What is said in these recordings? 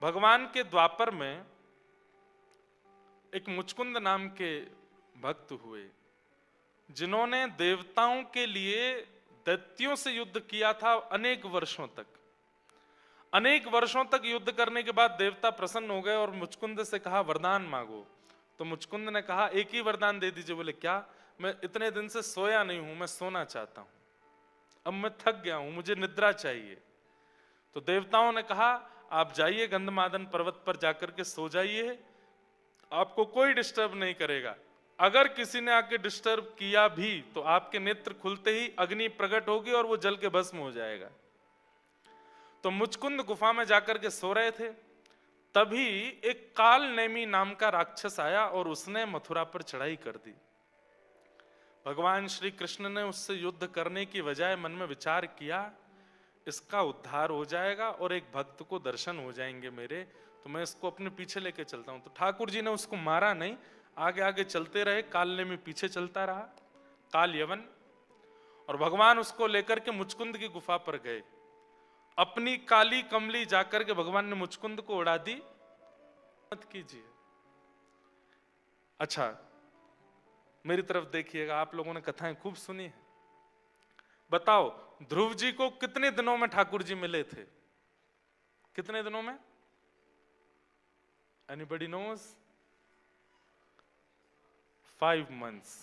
भगवान के द्वापर में एक मुचकुंद नाम के भक्त हुए, जिन्होंने देवताओं के लिए दैत्यों से युद्ध किया था अनेक वर्षों तक। अनेक वर्षों तक युद्ध करने के बाद देवता प्रसन्न हो गए और मुचकुंद से कहा वरदान मांगो। तो मुचकुंद ने कहा एक ही वरदान दे दीजिए। बोले क्या? मैं इतने दिन से सोया नहीं हूं, मैं सोना चाहता हूं, अब मैं थक गया हूं, मुझे निद्रा चाहिए। तो देवताओं ने कहा आप जाइए गंधमादन पर्वत पर जाकर के सो जाइए, आपको कोई डिस्टर्ब नहीं करेगा। अगर किसी ने आके डिस्टर्ब किया भी तो आपके नेत्र खुलते ही अग्नि प्रकट होगी और वो जल के भस्म हो जाएगा। तो मुचकुंद गुफा में जाकर के सो रहे थे, तभी एक काल नेमी नाम का राक्षस आया और उसने मथुरा पर चढ़ाई कर दी। भगवान श्री कृष्ण ने उससे युद्ध करने की बजाय मन में विचार किया इसका उद्धार हो जाएगा और एक भक्त को दर्शन हो जाएंगे मेरे, तो मैं इसको अपने पीछे लेके चलता हूं। तो ठाकुर जी ने उसको मारा नहीं, आगे आगे चलते रहे, काल नेमी पीछे चलता रहा, काल यवन। और भगवान उसको लेकर के मुचकुंद की गुफा पर गए। अपनी काली कमली जाकर के भगवान ने मुचकुंद को उड़ा दी। मत कीजिए। अच्छा मेरी तरफ देखिएगा, आप लोगों ने कथाएं खूब सुनी है। बताओ ध्रुव जी को कितने दिनों में ठाकुर जी मिले थे? कितने दिनों में? Anybody knows? 5 months।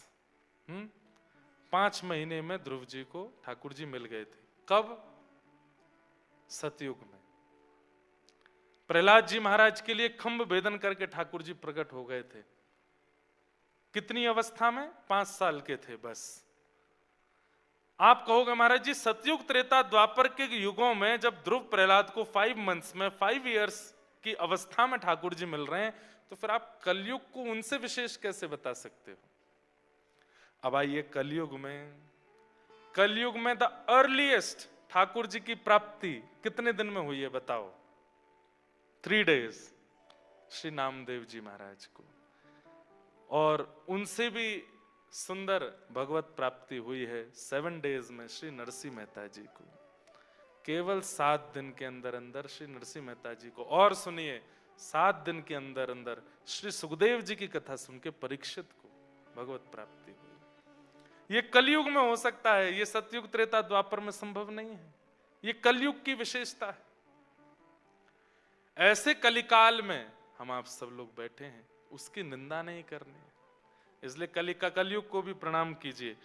5 महीने में ध्रुव जी को ठाकुर जी मिल गए थे। कब? सतयुग में। प्रहलाद जी महाराज के लिए खंभ भेदन करके ठाकुर जी प्रकट हो गए थे। कितनी अवस्था में? 5 साल के थे बस। आप कहोगे महाराज जी सतयुग त्रेता द्वापर के युगों में जब ध्रुव प्रहलाद को 5 months में 5 years की अवस्था में ठाकुर जी मिल रहे हैं, तो फिर आप कलयुग को उनसे विशेष कैसे बता सकते हो? अब आइए कलयुग में। कलयुग में द अर्लीएस्ट ठाकुर जी की प्राप्ति कितने दिन में हुई है बताओ? 3 days श्री नामदेव जी महाराज को। और उनसे भी सुंदर भगवत प्राप्ति हुई है 7 days में श्री नरसिंह मेहता जी को। केवल 7 दिन के अंदर अंदर श्री नरसिंह मेहता जी को। और सुनिए 7 दिन के अंदर अंदर श्री सुखदेव जी की कथा सुन के परीक्षित को भगवत प्राप्ति हुई। ये कलयुग में हो सकता है, ये सतयुग त्रेता द्वापर में संभव नहीं है। ये कलयुग की विशेषता है। ऐसे कलिकाल में हम आप सब लोग बैठे हैं, उसकी निंदा नहीं करनी। इसलिए कलयुग को भी प्रणाम कीजिए,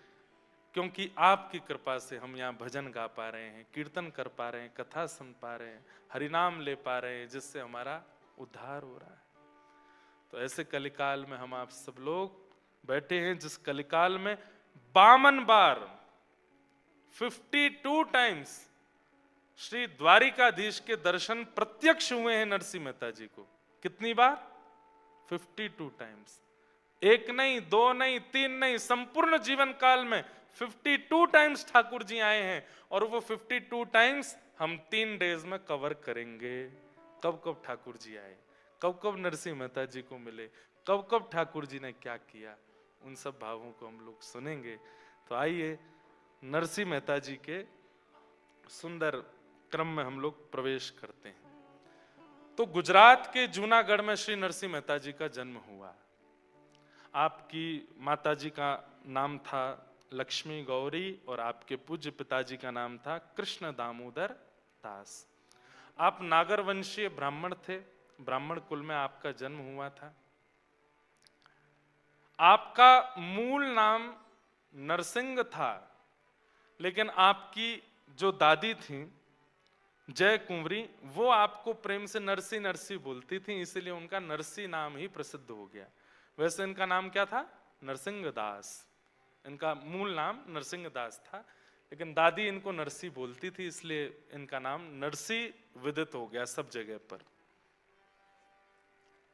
क्योंकि आपकी कृपा से हम यहाँ भजन गा पा रहे हैं, कीर्तन कर पा रहे हैं, कथा सुन पा रहे हैं, हरिनाम ले पा रहे हैं, जिससे हमारा उद्धार हो रहा है। तो ऐसे कलिकाल में हम आप सब लोग बैठे हैं, जिस कलिकाल में 52 बार 52 टाइम्स श्री द्वारिकाधीश के दर्शन प्रत्यक्ष हुए हैं नरसिंह मेहता जी को। कितनी बार? 52 टाइम्स। 1 नहीं, 2 नहीं, 3 नहीं, संपूर्ण जीवन काल में 52 टाइम्स ठाकुर जी आए हैं। और वो 52 टाइम्स हम 3 days में कवर करेंगे। कब कब ठाकुर जी आए, कब कब नरसिंह मेहता जी को मिले, कब कब ठाकुर जी ने क्या किया, उन सब भावों को हम लोग सुनेंगे। तो आइए नरसिंह मेहता जी के सुंदर क्रम में हम लोग प्रवेश करते हैं। तो गुजरात के जूनागढ़ में श्री नरसिंह मेहता जी का जन्म हुआ। आपकी माता जी का नाम था लक्ष्मी गौरी और आपके पूज्य पिताजी का नाम था कृष्ण दामोदर दास। आप नागर वंशीय ब्राह्मण थे, ब्राह्मण कुल में आपका जन्म हुआ था। आपका मूल नाम नरसिंह था, लेकिन आपकी जो दादी थी जय कुंवरी, वो आपको प्रेम से नरसी नरसी बोलती थी, इसलिए उनका नरसी नाम ही प्रसिद्ध हो गया। वैसे इनका नाम क्या था? नरसिंह दास। इनका मूल नाम नरसिंह दास था, लेकिन दादी इनको नरसी बोलती थी, इसलिए इनका नाम नरसी विदित हो गया सब जगह पर।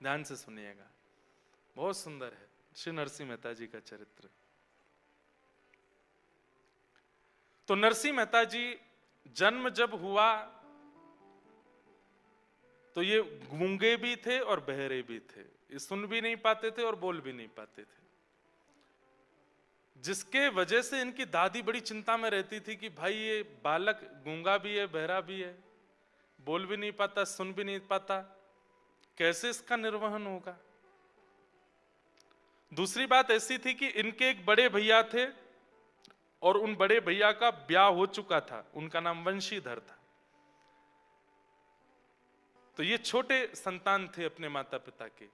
ध्यान से सुनिएगा, बहुत सुंदर है श्री नरसिंह मेहता जी का चरित्र। तो नरसिंह मेहता जी जन्म जब हुआ तो ये गूंगे भी थे और बहरे भी थे, ये सुन भी नहीं पाते थे और बोल भी नहीं पाते थे, जिसके वजह से इनकी दादी बड़ी चिंता में रहती थी कि भाई ये बालक गूंगा भी है, बहरा भी है, बोल भी नहीं पाता, सुन भी नहीं पाता, कैसे इसका निर्वहन होगा। दूसरी बात ऐसी थी कि इनके एक बड़े भैया थे और उन बड़े भैया का ब्याह हो चुका था, उनका नाम वंशीधर था। तो ये छोटे संतान थे अपने माता पिता के।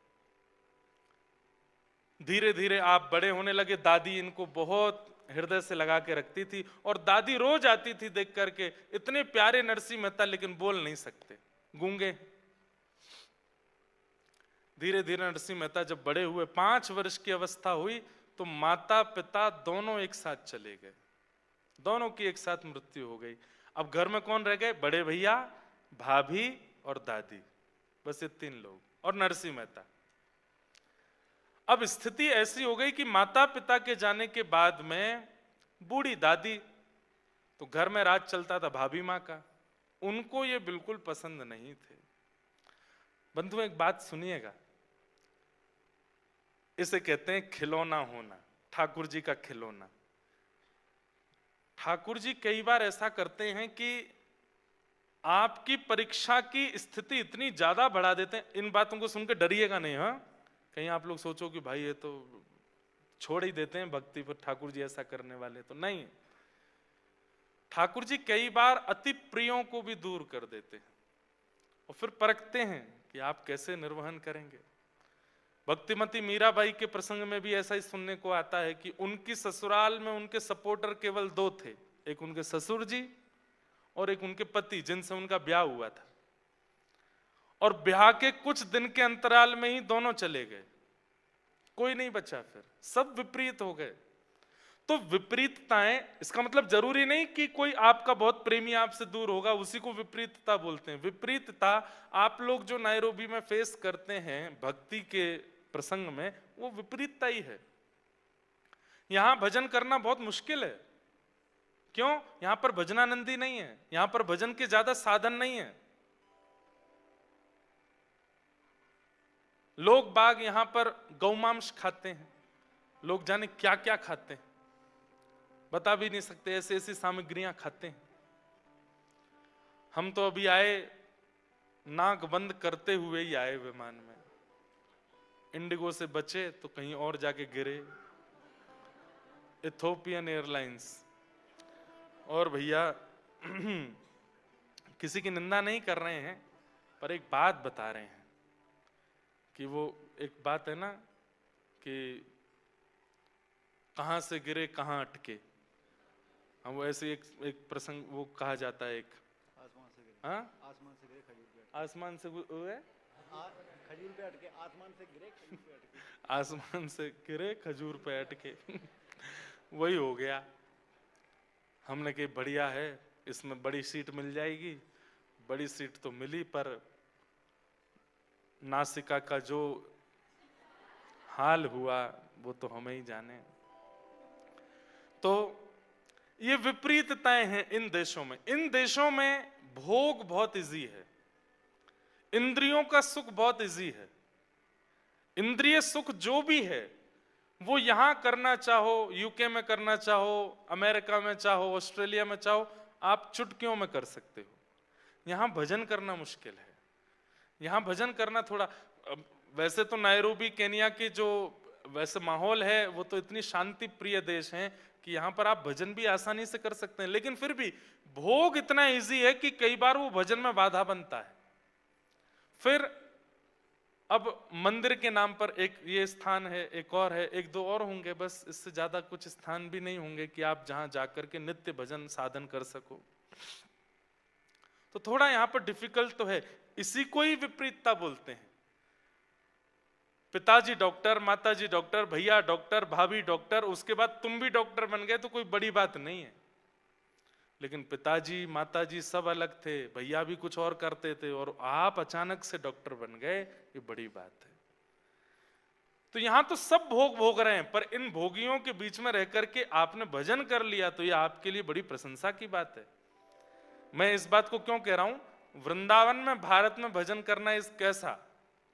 धीरे धीरे आप बड़े होने लगे। दादी इनको बहुत हृदय से लगा के रखती थी और दादी रोज आती थी देख करके, इतने प्यारे नरसिंह मेहता लेकिन बोल नहीं सकते, गूंगे। धीरे धीरे नरसिंह मेहता जब बड़े हुए, 5 वर्ष की अवस्था हुई, तो माता पिता दोनों एक साथ चले गए, दोनों की एक साथ मृत्यु हो गई। अब घर में कौन रह गए? बड़े भैया, भाभी और दादी, बस ये 3 लोग और नरसिंह मेहता। अब स्थिति ऐसी हो गई कि माता पिता के जाने के बाद में बूढ़ी दादी, तो घर में राज चलता था भाभी माँ का, उनको ये बिल्कुल पसंद नहीं थे। बंधु एक बात सुनिएगा, इसे कहते हैं खिलौना होना, ठाकुर जी का खिलौना। ठाकुर जी कई बार ऐसा करते हैं कि आपकी परीक्षा की स्थिति इतनी ज्यादा बढ़ा देते हैं। इन बातों को सुनकर डरिएगा नहीं, हाँ, कहीं आप लोग सोचो कि भाई ये तो छोड़ ही देते हैं भक्ति पर, ठाकुर जी ऐसा करने वाले तो नहीं। ठाकुर जी कई बार अति प्रियों को भी दूर कर देते हैं और फिर परखते हैं कि आप कैसे निर्वहन करेंगे। भक्तिमती मीराबाई के प्रसंग में भी ऐसा ही सुनने को आता है कि उनकी ससुराल में उनके सपोर्टर केवल 2 थे, एक उनके ससुर जी और एक उनके पति जिनसे उनका ब्याह हुआ था। और ब्याह के कुछ दिन के अंतराल में ही दोनों चले गए, कोई नहीं बचा, फिर सब विपरीत हो गए। तो विपरीतताएं, इसका मतलब जरूरी नहीं कि कोई आपका बहुत प्रेमी आपसे दूर होगा उसी को विपरीतता बोलते हैं। विपरीतता आप लोग जो नायरोबी में फेस करते हैं भक्ति के प्रसंग में, वो विपरीतता ही है। यहां भजन करना बहुत मुश्किल है। क्यों? यहां पर भजनानंदी नहीं है, यहां पर भजन के ज्यादा साधन नहीं है। लोग बाग यहां पर गौमांस खाते हैं, लोग जाने क्या क्या खाते हैं, बता भी नहीं सकते, ऐसी ऐसी सामग्रियां खाते हैं। हम तो अभी आए, नाक बंद करते हुए ही आए विमान में, इंडिगो से बचे तो कहीं और जाके गिरे, इथोपियन एयरलाइंस। और भैया किसी की निंदा नहीं कर रहे हैं, पर एक बात बता रहे हैं कि वो एक बात है ना कि कहां से गिरे कहां अटके। हम वो ऐसे एक प्रसंग वो कहा जाता है, एक आसमान से गिरे, हाँ, आसमान से गिरे खजूर पे आसमान से हुए, खजूर पे अटके, आसमान से गिरे खजूर पे अटके, आसमान से गिरे खजूर पे अटके वही हो गया। हमने कही बढ़िया है, इसमें बड़ी सीट मिल जाएगी। बड़ी सीट तो मिली, पर नासिका का जो हाल हुआ वो तो हमें ही जाने। तो ये विपरीतताएं हैं इन देशों में। इन देशों में भोग बहुत इजी है, इंद्रियों का सुख बहुत इजी है। इंद्रिय सुख जो भी है वो यहां करना चाहो, यूके में करना चाहो, अमेरिका में चाहो, ऑस्ट्रेलिया में चाहो, आप चुटकियों में कर सकते हो। यहां भजन करना मुश्किल है। यहां भजन करना थोड़ा, वैसे तो नायरोबी केनिया की जो वैसे माहौल है वो तो इतनी शांति प्रिय देश है कि यहां पर आप भजन भी आसानी से कर सकते हैं, लेकिन फिर भी भोग इतना इजी है कि कई बार वो भजन में बाधा बनता है। फिर अब मंदिर के नाम पर एक ये स्थान है, एक और है, एक दो और होंगे, बस इससे ज्यादा कुछ स्थान भी नहीं होंगे कि आप जहां जाकर के नित्य भजन साधन कर सको। तो थोड़ा यहां पर डिफिकल्ट तो है। इसी को ही विपरीतता बोलते हैं। पिताजी डॉक्टर, माताजी डॉक्टर, भैया डॉक्टर, भाभी डॉक्टर, उसके बाद तुम भी डॉक्टर बन गए तो कोई बड़ी बात नहीं है। लेकिन पिताजी माताजी सब अलग थे, भैया भी कुछ और करते थे, और आप अचानक से डॉक्टर बन गए, ये बड़ी बात है। तो यहां तो सब भोग भोग रहे हैं, पर इन भोगियों के बीच में रह करके आपने भजन कर लिया तो ये आपके लिए बड़ी प्रशंसा की बात है। मैं इस बात को क्यों कह रहा हूं, वृंदावन में भारत में भजन करना इस कैसा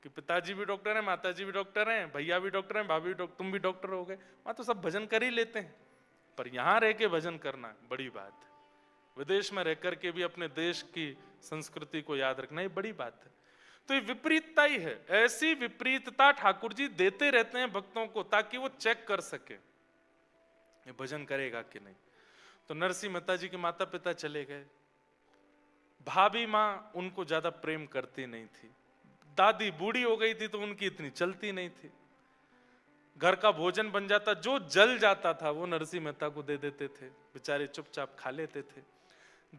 कि पिताजी भी डॉक्टर हैं, माताजी भी डॉक्टर हैं, भैया भी डॉक्टर हैं, भाभी भी, तुम भी डॉक्टर हो गए, वहां तो सब भजन कर ही लेते हैं। पर यहां रह के भजन करना बड़ी बात है। विदेश में रह करके भी अपने देश की संस्कृति को याद रखना ये बड़ी बात है। तो ये विपरीतता ही है। ऐसी विपरीतता ठाकुर जी देते रहते हैं भक्तों को ताकि वो चेक कर सके ये भजन करेगा कि नहीं। तो नरसिंह मेहता जी के माता पिता चले गए। भाभी माँ उनको ज्यादा प्रेम करती नहीं थी। दादी बूढ़ी हो गई थी तो उनकी इतनी चलती नहीं थी। घर का भोजन बन जाता, जो जल जाता था वो नरसिंह मेहता को दे देते थे, बेचारे चुपचाप खा लेते थे।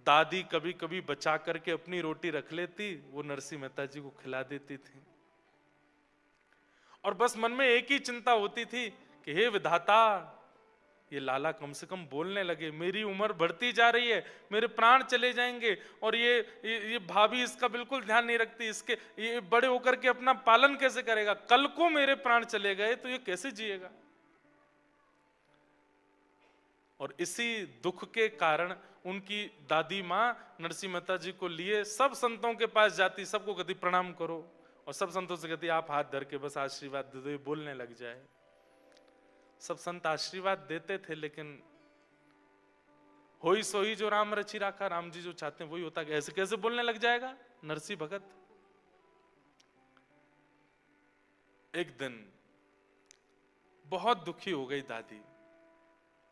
दादी कभी कभी बचा करके अपनी रोटी रख लेती, वो नरसिंह मेहता जी को खिला देती थी। और बस मन में एक ही चिंता होती थी कि हे विधाता, ये लाला कम से कम बोलने लगे, मेरी उम्र बढ़ती जा रही है, मेरे प्राण चले जाएंगे, और ये भाभी इसका बिल्कुल ध्यान नहीं रखती, इसके ये बड़े होकर के अपना पालन कैसे करेगा, कल को मेरे प्राण चले गए तो ये कैसे जिएगा। और इसी दुख के कारण उनकी दादी माँ नरसिंह मेहता जी को लिए सब संतों के पास जाती, सबको कहती प्रणाम करो, और सब संतों से कहती आप हाथ धर के बस आशीर्वाद दे दो, ये बोलने लग जाए। सब संत आशीर्वाद देते थे, लेकिन होई सोई जो राम रची राखा, राम जी जो चाहते हैं वही होता। ऐसे कैसे बोलने लग जाएगा नरसिंह भगत। एक दिन बहुत दुखी हो गई दादी,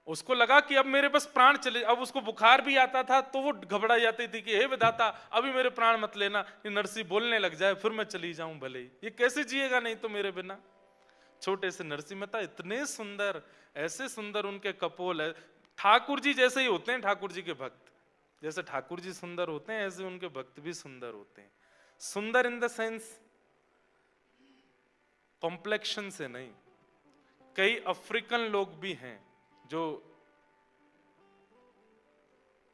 उसको लगा कि अब मेरे बस प्राण चले। अब उसको बुखार भी आता था तो वो घबरा जाती थी कि हे विधाता अभी मेरे प्राण मत लेना, ये नरसिंह बोलने लग जाए फिर मैं चली जाऊं भले ही, ये कैसे जिएगा नहीं तो मेरे बिना। छोटे से नरसिंह मेहता इतने सुंदर, ऐसे सुंदर उनके कपोल है, ठाकुर जी जैसे ही होते हैं ठाकुर जी के भक्त। जैसे ठाकुर जी सुंदर होते हैं ऐसे उनके भक्त भी सुंदर होते हैं। सुंदर इन द सेंस कॉम्प्लेक्शन से नहीं। कई अफ्रीकन लोग भी हैं जो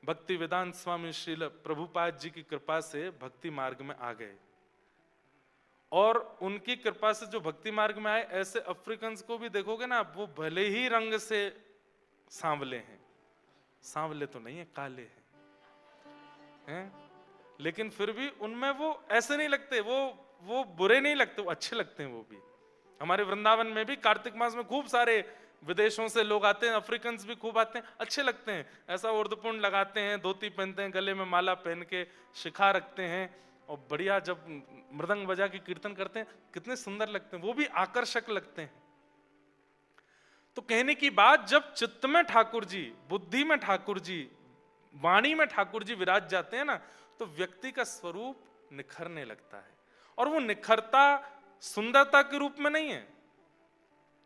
भक्ति वेदांत स्वामी श्रील प्रभुपाद जी की कृपा से भक्ति मार्ग में आ गए, और उनकी कृपा से जो भक्ति मार्ग में आए, ऐसे अफ्रीकन्स को भी देखोगे ना, वो भले ही रंग से सांवले हैं, सांवले तो नहीं है, काले हैं, लेकिन फिर भी उनमें वो ऐसे नहीं लगते, वो बुरे नहीं लगते, वो अच्छे लगते हैं। वो भी हमारे वृंदावन में भी कार्तिक मास में खूब सारे विदेशों से लोग आते हैं, अफ्रीकन्स भी खूब आते हैं, अच्छे लगते हैं। ऐसा उर्दपुंड लगाते हैं, धोती पहनते हैं, गले में माला पहन के शिखा रखते हैं, और बढ़िया जब मृदंग बजा के कीर्तन करते हैं कितने सुंदर लगते हैं, वो भी आकर्षक लगते हैं। तो कहने की बात, जब चित्त में ठाकुर जी, बुद्धि में ठाकुर जी, वाणी में ठाकुर जी विराज जाते हैं ना, तो व्यक्ति का स्वरूप निखरने लगता है। और वो निखरता सुंदरता के रूप में नहीं है,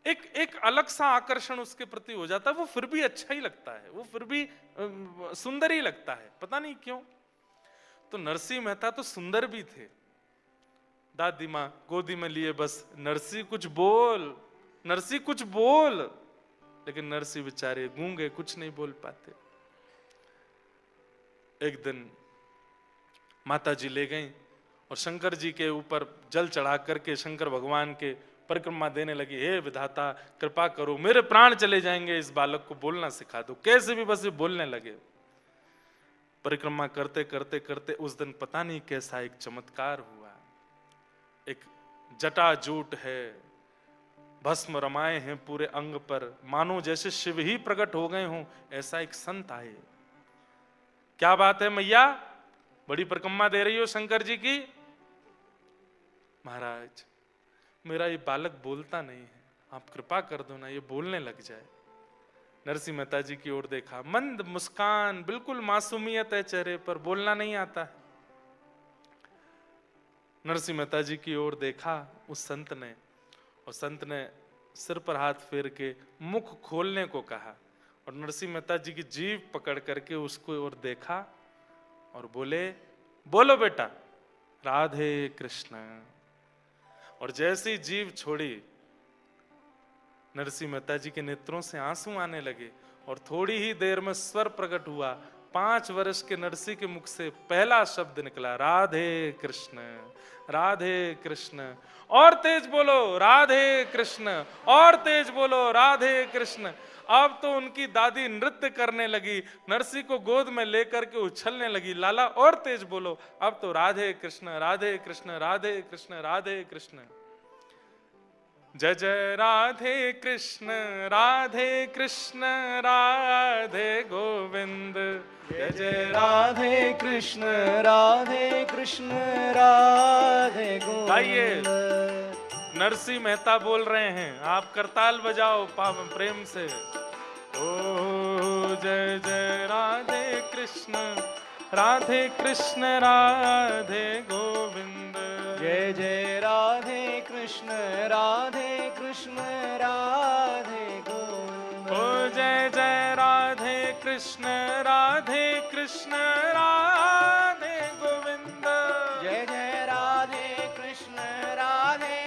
एक अलग सा आकर्षण उसके प्रति हो जाता है, वो फिर भी अच्छा ही लगता है, वो फिर भी सुंदर ही लगता है, पता नहीं क्यों। तो नरसिंह मेहता तो सुंदर भी थे। दादी माँ गोदी में लिए बस नरसिंह कुछ बोल, नरसिंह कुछ बोल, लेकिन नरसिंह बेचारे गूंगे, कुछ नहीं बोल पाते। एक दिन माता जी ले गईं और शंकर जी के ऊपर जल चढ़ा करके शंकर भगवान के परिक्रमा देने लगी। हे विधाता कृपा करो, मेरे प्राण चले जाएंगे, इस बालक को बोलना सिखा दो। कैसे भी बस ये बोलने लगे। परिक्रमा करते करते करते उस दिन पता नहीं कैसा एक चमत्कार हुआ। एक जटाजूट है, भस्म रमाए हैं पूरे अंग पर, मानो जैसे शिव ही प्रकट हो गए हों, ऐसा एक संत आए। क्या बात है मैया, बड़ी परिक्रमा दे रही हो शंकर जी की? महाराज मेरा ये बालक बोलता नहीं है, आप कृपा कर दो ना, ये बोलने लग जाए। नरसिंह मेहता जी की ओर देखा, मंद मुस्कान, बिल्कुल मासूमियत है चेहरे पर, बोलना नहीं आता है। नरसिंह मेहता जी की ओर देखा उस संत ने, और संत ने सिर पर हाथ फेर के मुख खोलने को कहा, और नरसिंह मेहता जी की जीभ पकड़ करके उसको ओर देखा और बोले, बोलो बेटा राधे कृष्ण। और जैसे ही जीभ छोड़ी, नरसिंह मेहता जी के नेत्रों से आंसू आने लगे, और थोड़ी ही देर में स्वर प्रकट हुआ। 5 वर्ष के नरसिंह के मुख से पहला शब्द निकला, राधे कृष्ण, राधे कृष्ण। और तेज बोलो राधे कृष्ण, और तेज बोलो राधे कृष्ण। अब तो उनकी दादी नृत्य करने लगी, नरसिंह को गोद में लेकर के उछलने लगी। लाला और तेज बोलो, अब तो राधे कृष्ण, राधे कृष्ण, राधे कृष्ण, राधे कृष्ण। जय जय राधे कृष्ण, राधे कृष्ण, राधे गोविंद। जय जय राधे कृष्ण, राधे कृष्ण, राधे आइए, नरसिंह मेहता बोल रहे हैं, आप करताल बजाओ प्रेम से। ओ जय जय राधे कृष्ण राधे कृष्ण राधे गोविंद। जय जय राधे कृष्ण राधे कृष्ण राधे गोविंद। ओ जय जय राधे कृष्ण राधे कृष्ण राधे गोविंद। जय जय राधे कृष्ण राधे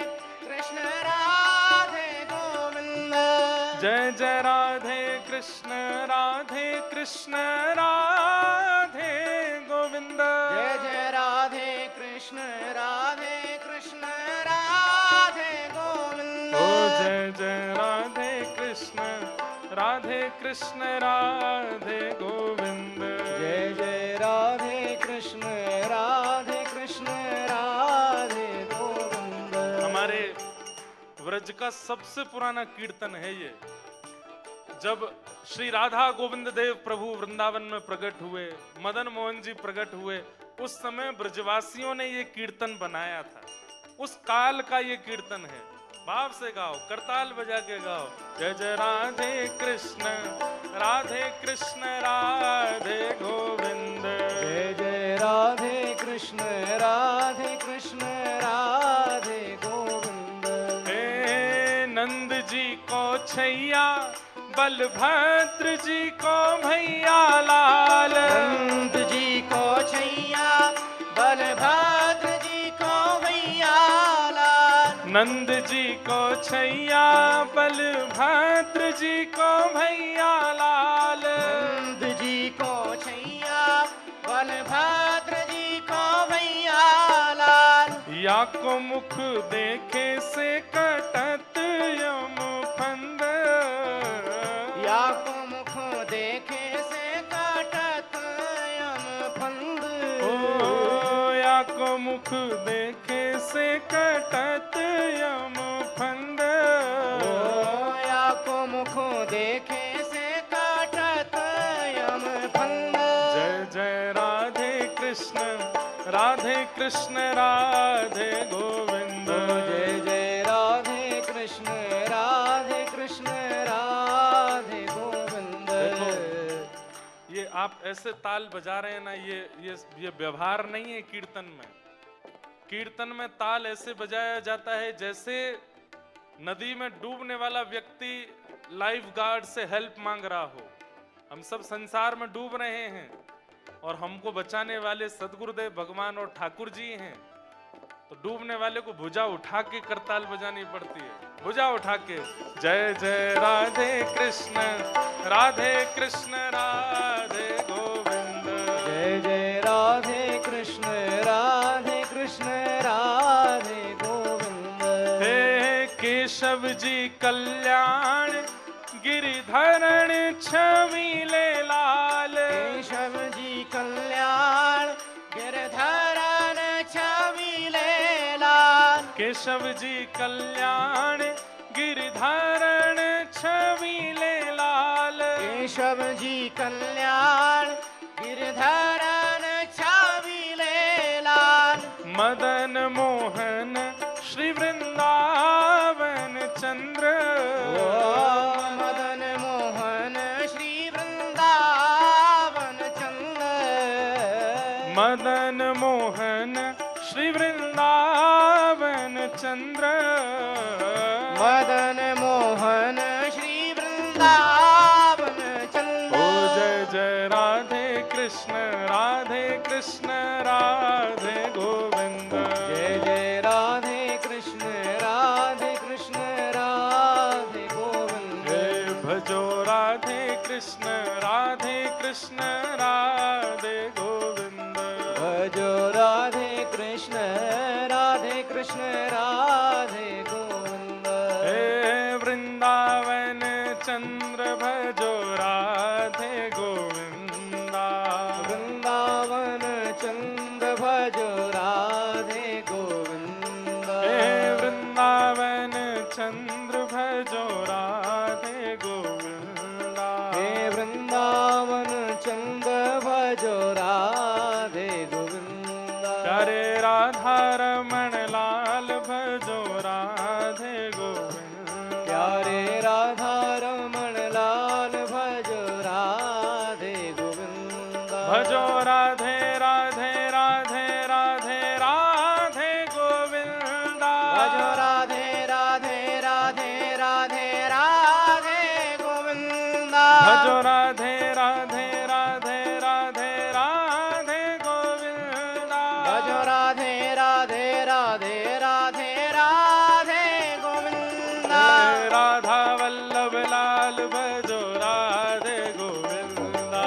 कृष्ण राधे गोविंद। जय जय राधे कृष्ण राधे कृष्ण राधे गोविंद। जय जय राधे कृष्ण राधे कृष्ण राधे गोविंद। ओ जय जय राधे कृष्ण राधे कृष्ण राधे गोविंद। जय जय राधे कृष्ण राधे कृष्ण राधे गोविंद। हमारे व्रज का सबसे पुराना कीर्तन है ये। जब श्री राधा गोविंद देव प्रभु वृंदावन में प्रकट हुए, मदन मोहन जी प्रकट हुए, उस समय ब्रजवासियों ने ये कीर्तन बनाया था। उस काल का ये कीर्तन है। भाव से गाओ, करताल बजा के गाओ। जय जय राधे कृष्ण राधे गोविंद। जय जय राधे कृष्ण राधे राधे गोविंद। हे नंद जी को छैया, बलभद्र जी को भैया लाल। नंद जी को छैया, बलभद्र जी को भैया लाल। नंद जी को छैया, बलभद्र जी को भैया लाल। नंद जी को छैया, बलभद्र जी को भैया लाल। या को मुख देखे से कटत यम फंद। या को मुख देखे से कटत यम फंद। ओ या को मुख देखे से कटत यम फंद। ओ या को मुख देखे से कटत यम फंद। जय जय राधे कृष्ण राधे गोविंद। जय जय राधे कृष्ण राधे गोविंद। ये आप ऐसे ताल बजा रहे हैं ना, ये व्यवहार नहीं है कीर्तन में। कीर्तन में ताल ऐसे बजाया जाता है जैसे नदी में डूबने वाला व्यक्ति लाइफ गार्ड से हेल्प मांग रहा हो। हम सब संसार में डूब रहे हैं और हमको बचाने वाले सदगुरुदेव भगवान और ठाकुर जी हैं। तो डूबने वाले को भुजा उठा के करताल बजानी पड़ती है, भुजा उठा के। जय जय राधे कृष्ण राधे गोविंद। जय जय राधे कृष्ण राधे गोविंद। हे केशव जी कल्याण गिरिधरण छविले लाल। केशव जी कल्याण गिरधरन छविले लाल। केशव जी कल्याण गिरिधरण छविले लाल। केशव जी कल्याण गिरधरन छविले लाल। मदन मोहन श्री वृंदावन चंद्र। मदन मोहन श्री वृंदावन चंद्र। मदन मोहन श्री वृंदावन चंद्र। मदन मोहन श्री वृंदावन चंद्र। ओ जय जय राधे कृष्ण राधे गोविंद। जय जय राधे कृष्ण राधे गोविंद। जय भजो राधे कृष्ण राधे गोविंद। भजो राधे कृष्ण राधे गोविंद। हे वृंदावन चंद्र भजो राधे गोविंदा। वृंदावन चंद्र भजो राधे गोविंद। हे वृंदावन चंद्र भजो राधे गोविंदा। हे वृंदावन चंद्र भजो राधे गोविंद। प्यारे राधा रमण लाल राधे राधे राधे गोविंद राधा वल्लभ लाल भजो राधे गोविंदा,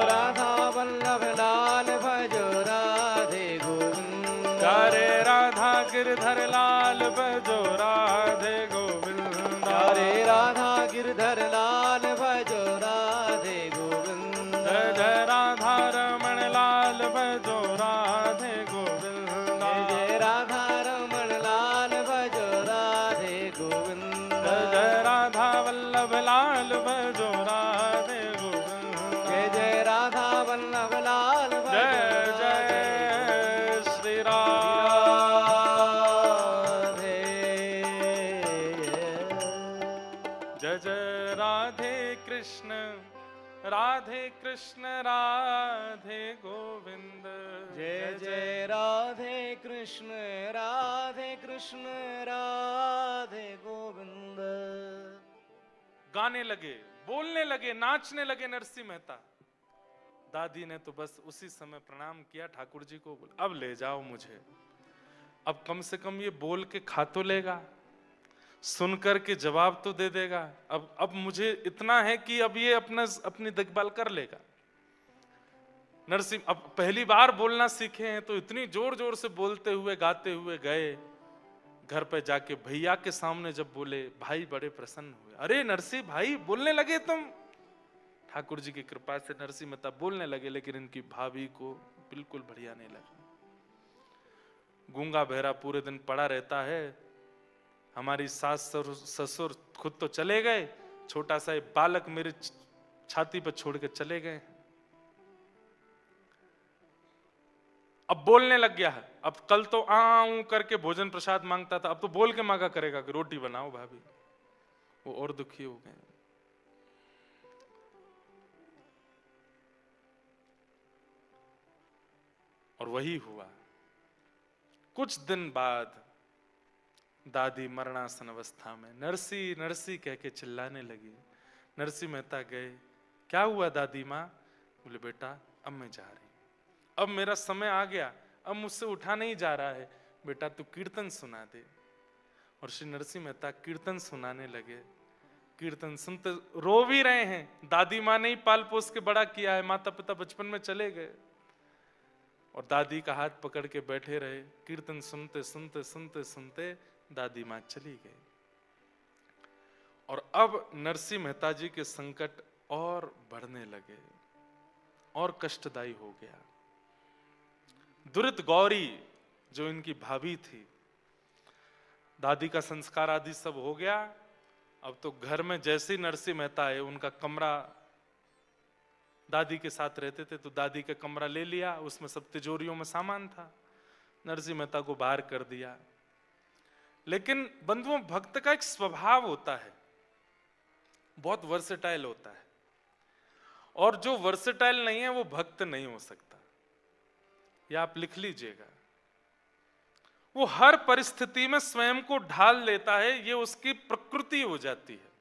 राधा वल्लभ लाल भजो राधे गोविंद रे राधा गिरधर लाल भजो राधे गोविंदा, रे राधा गिरधर लाल भजो राधे गोविंद जय राधा रमण लाल भजो राधे गोविंदा, जय राधा रमण लाल भजो राधे गोविंद जय राधा वल्लभ लाल भजो राधे गोविंदा, जय राधा वल्लभ लाल भजो जय राधे जय श्री राम। जय जय राधे कृष्ण राधे गोविंद, जय जय राधे कृष्ण राधे गोविंद। गाने लगे, बोलने लगे, नाचने लगे नरसिंह मेहता। दादी ने तो बस उसी समय प्रणाम किया, ठाकुर जी को बोला अब ले जाओ मुझे, अब कम से कम ये बोल के खा तो लेगा, सुन कर के जवाब तो दे देगा। अब मुझे इतना है कि अब ये अपनी देखभाल कर लेगा। नरसिंह अब पहली बार बोलना सीखे हैं तो इतनी जोर जोर से बोलते हुए गाते हुए गए। घर पे जाके भैया के सामने जब बोले, भाई बड़े प्रसन्न हुए। अरे नरसिंह भाई बोलने लगे तुम। ठाकुर जी की कृपा से नरसिंह मेहता बोलने लगे, लेकिन इनकी भाभी को बिल्कुल बढ़िया नहीं लगा। गूंगा बहरा पूरे दिन पड़ा रहता है, हमारी सास ससुर खुद तो चले गए, छोटा सा एक बालक मेरे छाती पर छोड़ के चले गए। अब बोलने लग गया है। अब कल तो आऊं करके भोजन प्रसाद मांगता था, अब तो बोल के मांगा करेगा कि रोटी बनाओ भाभी। वो और दुखी हो गए। और वही हुआ। कुछ दिन बाद दादी मरणासन अवस्था में नरसी नरसी कह के चिल्लाने लगी। नरसिंह मेहता गए, क्या हुआ दादी माँ? बोले बेटा अब मैं जा रही, अब मेरा समय आ गया, अब मुझसे उठा नहीं जा रहा है, बेटा तू कीर्तन सुना दे। और श्री नरसिंह मेहता कीर्तन सुनाने लगे। कीर्तन सुनते रो भी रहे हैं, दादी माँ ने ही पाल पोस के बड़ा किया है, माता पिता बचपन में चले गए और दादी का हाथ पकड़ के बैठे रहे। कीर्तन सुनते सुनते सुनते सुनते दादी माँ चली गई। और अब नरसिंह मेहता जी के संकट और बढ़ने लगे और कष्टदायी हो गया। दुरित गौरी जो इनकी भाभी थी, दादी का संस्कार आदि सब हो गया। अब तो घर में जैसे ही नरसिंह मेहता आए, उनका कमरा, दादी के साथ रहते थे तो दादी का कमरा ले लिया, उसमें सब तिजोरियों में सामान था, नरसिंह मेहता को बाहर कर दिया। लेकिन बंधुओं, भक्त का एक स्वभाव होता है, बहुत वर्सेटाइल होता है, और जो वर्सेटाइल नहीं है वो भक्त नहीं हो सकता। या आप लिख लीजिएगा, वो हर परिस्थिति में स्वयं को ढाल लेता है, ये उसकी प्रकृति हो जाती है।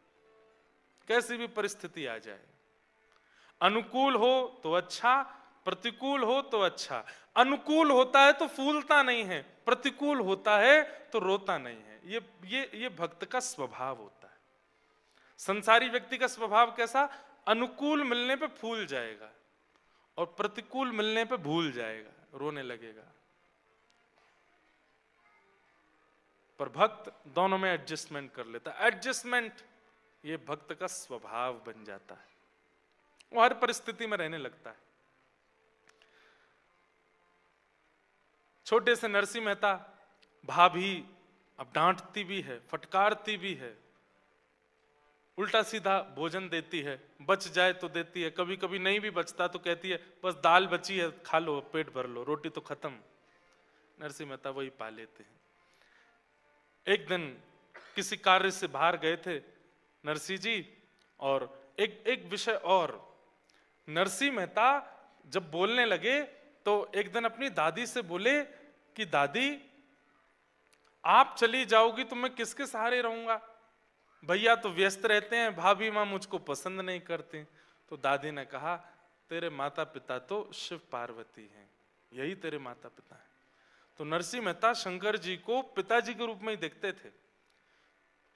कैसी भी परिस्थिति आ जाए, अनुकूल हो तो अच्छा, प्रतिकूल हो तो अच्छा। अनुकूल होता है तो फूलता नहीं है, प्रतिकूल होता है तो रोता नहीं है। ये भक्त का स्वभाव होता है। संसारी व्यक्ति का स्वभाव कैसा? अनुकूल मिलने पे फूल जाएगा और प्रतिकूल मिलने पे भूल जाएगा, रोने लगेगा। पर भक्त दोनों में एडजस्टमेंट कर लेता है। एडजस्टमेंट ये भक्त का स्वभाव बन जाता है, वो हर परिस्थिति में रहने लगता है। छोटे से नरसिंह मेहता, भाभी अब डांटती भी है, फटकारती भी है, उल्टा सीधा भोजन देती है, बच जाए तो देती है, कभी कभी नहीं भी बचता तो कहती है बस दाल बची है खा लो, पेट भर लो, रोटी तो खत्म। नरसिंह मेहता वही पा लेते हैं। एक दिन किसी कार्य से बाहर गए थे नरसिंह जी, और एक विषय और, नरसिंह मेहता जब बोलने लगे तो एक दिन अपनी दादी से बोले कि दादी आप चली जाओगी तो मैं किसके सहारे रहूंगा? भैया तो व्यस्त रहते हैं, भाभी माँ मुझको पसंद नहीं करती। तो दादी ने कहा तेरे माता पिता तो शिव पार्वती हैं, यही तेरे माता पिता हैं। तो नरसिंह मेहता शंकर जी को पिताजी के रूप में ही देखते थे।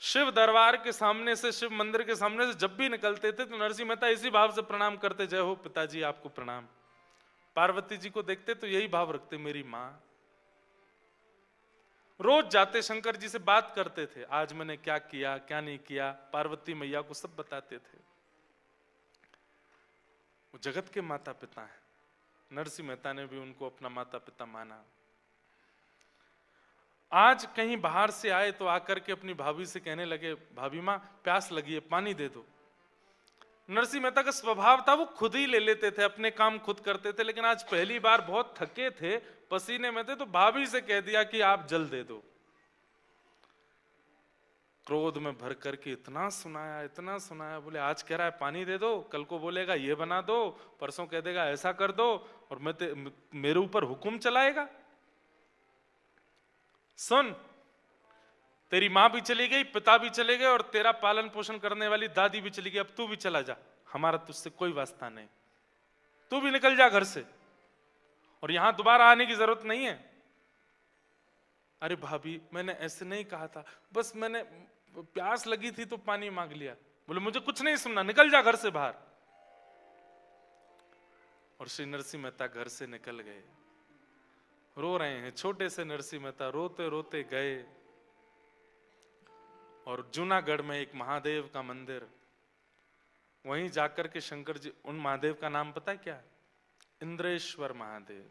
शिव दरबार के सामने से, शिव मंदिर के सामने से जब भी निकलते थे तो नरसिंह मेहता इसी भाव से प्रणाम करते, जय हो पिताजी आपको प्रणाम। पार्वती जी को देखते तो यही भाव रखते, मेरी मां। रोज जाते शंकर जी से बात करते थे, आज मैंने क्या किया क्या नहीं किया, पार्वती मैया को सब बताते थे। वो जगत के माता पिता हैं। नरसिंह मेहता ने भी उनको अपना माता पिता माना। आज कहीं बाहर से आए तो आकर के अपनी भाभी से कहने लगे, भाभी माँ प्यास लगी है, पानी दे दो। नरसिंह मेहता का स्वभाव था वो खुद ही ले लेते थे, अपने काम खुद करते थे। लेकिन आज पहली बार बहुत थके थे, पसीने में थे, तो भाभी से कह दिया कि आप जल दे दो। क्रोध में भर करके इतना सुनाया, बोले आज कह रहा है पानी दे दो, कल को बोलेगा ये बना दो, परसों कह देगा ऐसा कर दो, और मेरे ऊपर हुक्म चलाएगा। सुन, तेरी मां भी चली गई, पिता भी चले गए, और तेरा पालन पोषण करने वाली दादी भी चली गई, अब तू भी चला जा, हमारा तुझसे कोई वास्ता नहीं, तू भी निकल जा घर से, और यहां दोबारा आने की जरूरत नहीं है। अरे भाभी मैंने ऐसे नहीं कहा था, बस मैंने प्यास लगी थी तो पानी मांग लिया। बोले मुझे कुछ नहीं सुनना, निकल जा घर से बाहर। और श्री नरसिंह मेहता घर से निकल गए। रो रहे हैं छोटे से नरसिंह मेहता, रोते रोते गए, और जूनागढ़ में एक महादेव का मंदिर, वहीं जाकर के शंकर जी, उन महादेव का नाम पता है क्या? इंद्रेश्वर महादेव।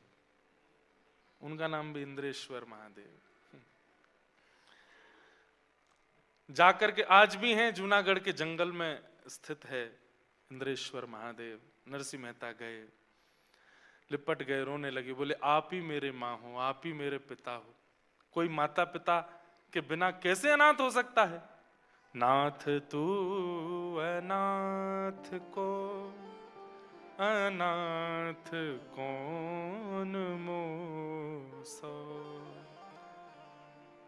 उनका नाम भी इंद्रेश्वर महादेव। जाकर के आज भी हैं, जूनागढ़ के जंगल में स्थित है इंद्रेश्वर महादेव। नरसिंह मेहता गए, लिपट गए, रोने लगे, बोले आप ही मेरे माँ हो, आप ही मेरे पिता हो। कोई माता पिता के बिना कैसे अनाथ हो सकता है? नाथ तू अनाथ को अनाथ कौन मोसो।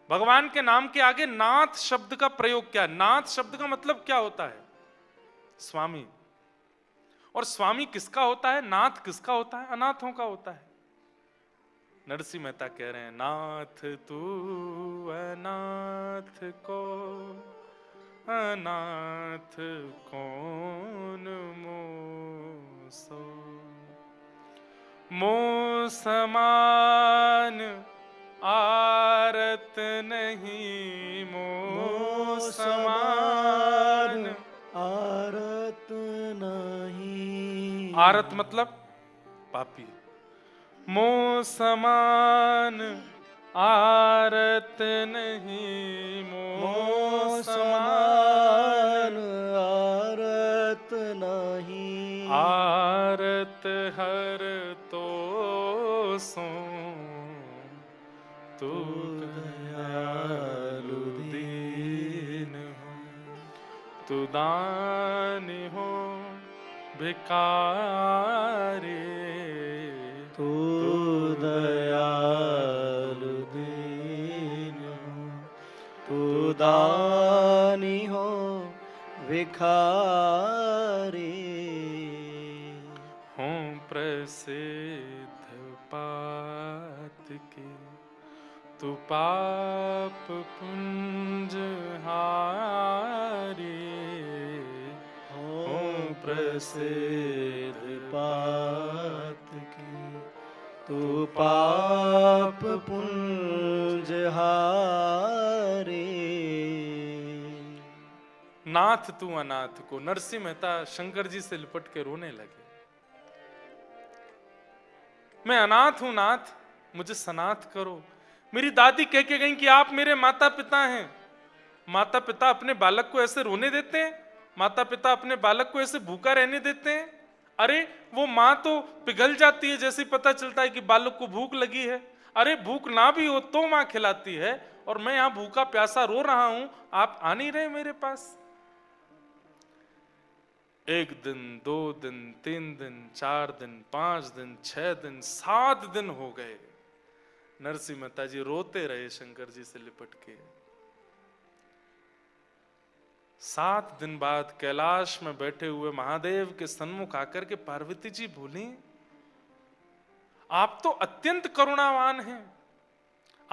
भगवान के नाम के आगे नाथ शब्द का प्रयोग क्या? नाथ शब्द का मतलब क्या होता है? स्वामी। और स्वामी किसका होता है? नाथ किसका होता है? अनाथों का होता है। नरसिंह मेहता कह रहे हैं, नाथ तू अनाथ को अनाथ कौन मोसो। मो समान आरत नहीं, मो समान आरत नहीं। आरत मतलब पापी। मो समान आरत नहीं, मो समान आरत नहीं। आरत हर तो सो तू दयालु दीन हो, तू दानी हो भिखारी, तू दयालु दीन हो, तू दानी हो भिखारी। हों प्रसिद्ध पात के, तू पाप पुंज हारी। हों प्रसिद्ध पात की, तू पाप पुंज हारी। नाथ तू अनाथ को। नरसिंह मेहता शंकर जी से लिपट के रोने लगे, मैं अनाथ हूं नाथ, मुझे सनाथ करो। मेरी दादी कह के गई कि आप मेरे माता पिता हैं। माता पिता अपने बालक को ऐसे रोने देते हैं? माता पिता अपने बालक को ऐसे भूखा रहने देते हैं? अरे वो माँ तो पिघल जाती है जैसे पता चलता है कि बालक को भूख लगी है। अरे भूख ना भी हो तो माँ खिलाती है, और मैं यहां भूखा प्यासा रो रहा हूं, आप आ नहीं रहे मेरे पास। 1 दिन 2 दिन 3 दिन 4 दिन 5 दिन 6 दिन 7 दिन हो गए। नरसिंह मेहता जी रोते रहे शंकर जी से लिपट के। 7 दिन बाद कैलाश में बैठे हुए महादेव के सन्मुख आकर के पार्वती जी बोली, आप तो अत्यंत करुणावान हैं,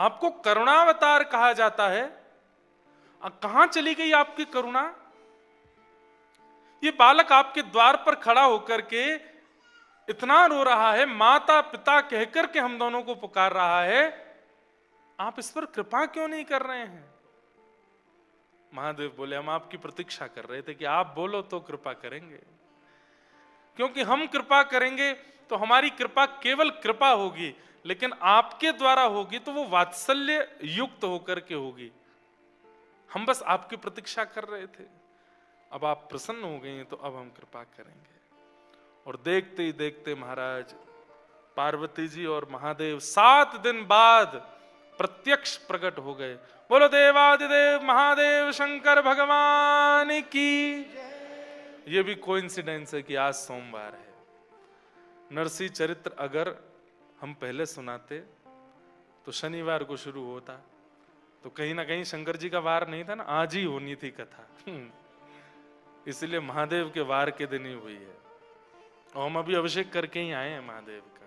आपको करुणावतार कहा जाता है। कहां चली गई आपकी करुणा? ये बालक आपके द्वार पर खड़ा होकर के इतना रो रहा है, माता पिता कहकर के हम दोनों को पुकार रहा है, आप इस पर कृपा क्यों नहीं कर रहे हैं? महादेव बोले, हम आपकी प्रतीक्षा कर रहे थे कि आप बोलो तो कृपा करेंगे, क्योंकि हम कृपा करेंगे तो हमारी कृपा केवल कृपा होगी, लेकिन आपके द्वारा होगी तो वो वात्सल्य युक्त होकर के होगी। हम बस आपकी प्रतीक्षा कर रहे थे, अब आप प्रसन्न हो गए हैं तो अब हम कृपा करेंगे। और देखते ही देखते महाराज पार्वती जी और महादेव 7 दिन बाद प्रत्यक्ष प्रकट हो गए। बोलो देवादिदेव महादेव शंकर भगवान की। ये भी कोइंसिडेंस है कि आज सोमवार है। नरसिंह चरित्र अगर हम पहले सुनाते तो शनिवार को शुरू होता, तो कहीं ना कहीं शंकर जी का वार नहीं था ना, आज ही होनी थी कथा। इसलिए महादेव के वार के दिन ही हुई है। और हम अभी अभिषेक करके ही आए हैं महादेव का।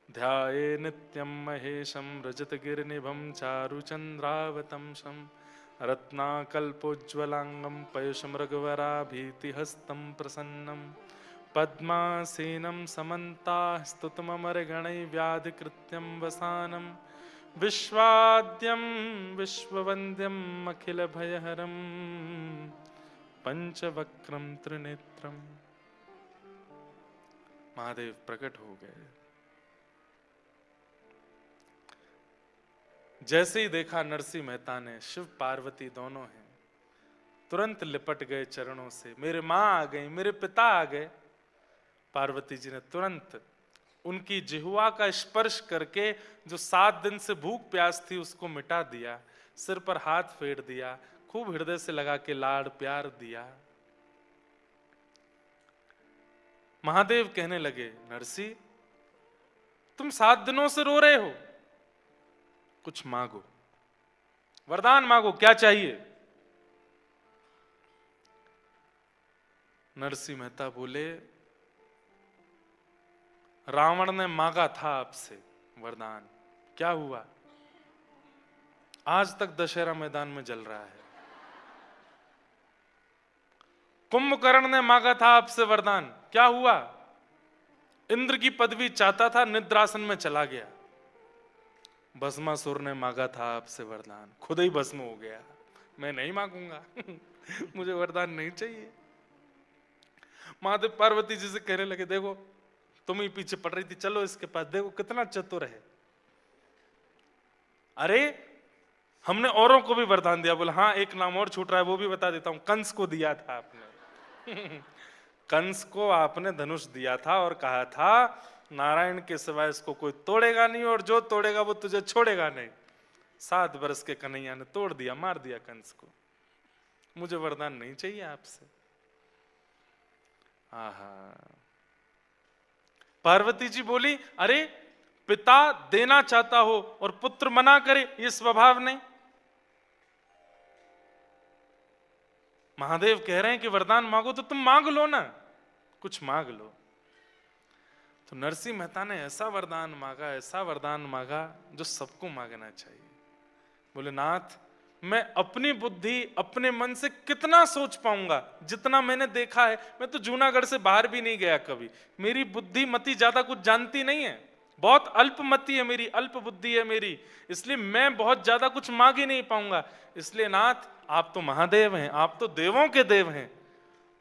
ध्याये नित्यं महेशं रजतगिरिनिभं चारुचन्द्रावतंसं रत्नाकल्पोज्ज्वलांगं पयुषमृगवराभीतिहस्तं प्रसन्नं पद्मासीनं समन्ताः स्तुतममरगणैर्व्याधिकृत्यं वसानं विश्वाद्यं विश्ववन्द्यम् अखिलभयहरं पंचवक्रं त्रिनेत्रम्। महादेव प्रकट हो गए। जैसे ही देखा नरसिंह मेहता ने शिव पार्वती दोनों हैं, तुरंत लिपट गए चरणों से। मेरे मां आ गई, मेरे पिता आ गए। पार्वती जी ने तुरंत उनकी जिह्वा का स्पर्श करके जो 7 दिन से भूख प्यास थी उसको मिटा दिया, सिर पर हाथ फेर दिया, खूब हृदय से लगा के लाड प्यार दिया। महादेव कहने लगे, नरसिंह तुम 7 दिनों से रो रहे हो, कुछ मांगो, वरदान मांगो, क्या चाहिए? नरसिंह मेहता बोले, रावण ने मांगा था आपसे वरदान, क्या हुआ? आज तक दशहरा मैदान में जल रहा है। कुंभकर्ण ने मांगा था आपसे वरदान, क्या हुआ? इंद्र की पदवी चाहता था, निद्रासन में चला गया। भस्मासुर ने मांगा था आपसे वरदान, खुद ही भस्म हो गया। मैं नहीं मांगूंगा। मुझे वरदान नहीं चाहिए। महादेव पार्वती जी से कहने लगे, देखो तुम ही पीछे पड़ रही थी, चलो इसके पास, देखो कितना चतुर है। अरे हमने औरों को भी वरदान दिया। बोले हाँ, एक नाम और छूट रहा है, वो भी बता देता हूं। कंस को दिया था आपने। कंस को आपने धनुष दिया था और कहा था नारायण के सिवाय इसको कोई तोड़ेगा नहीं, और जो तोड़ेगा वो तुझे छोड़ेगा नहीं। 7 वर्ष के कन्हैया ने तोड़ दिया, मार दिया कंस को। मुझे वरदान नहीं चाहिए आपसे। आहा। पार्वती जी बोली, अरे पिता देना चाहता हो और पुत्र मना करे, ये स्वभाव नहीं। महादेव कह रहे हैं कि वरदान मांगो, तो तुम मांग लो ना, कुछ मांग लो। तो नरसिंह मेहता ने ऐसा वरदान मांगा, ऐसा वरदान मांगा जो सबको मांगना चाहिए। बोले नाथ, मैं अपनी बुद्धि अपने मन से कितना सोच पाऊंगा? जितना मैंने देखा है, मैं तो जूनागढ़ से बाहर भी नहीं गया कभी। मेरी बुद्धि मति ज्यादा कुछ जानती नहीं है, बहुत अल्पमति है मेरी, अल्प बुद्धि है मेरी, इसलिए मैं बहुत ज्यादा कुछ मांग ही नहीं पाऊंगा। इसलिए नाथ, आप तो महादेव हैं, आप तो देवों के देव हैं,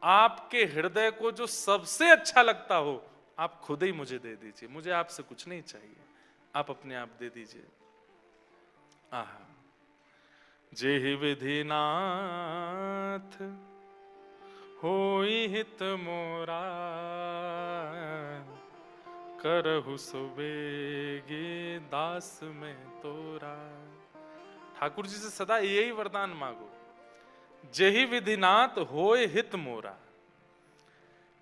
आपके हृदय को जो सबसे अच्छा लगता हो आप खुद ही मुझे दे दीजिए। मुझे आपसे कुछ नहीं चाहिए, आप अपने आप दे दीजिए। आहा। जेहि विधि नाथ होई हित मोरा, करहु सुबेगे दास में तोरा। ठाकुर जी से सदा यही वरदान मांगो, जेहि विधिनाथ होए हित मोरा।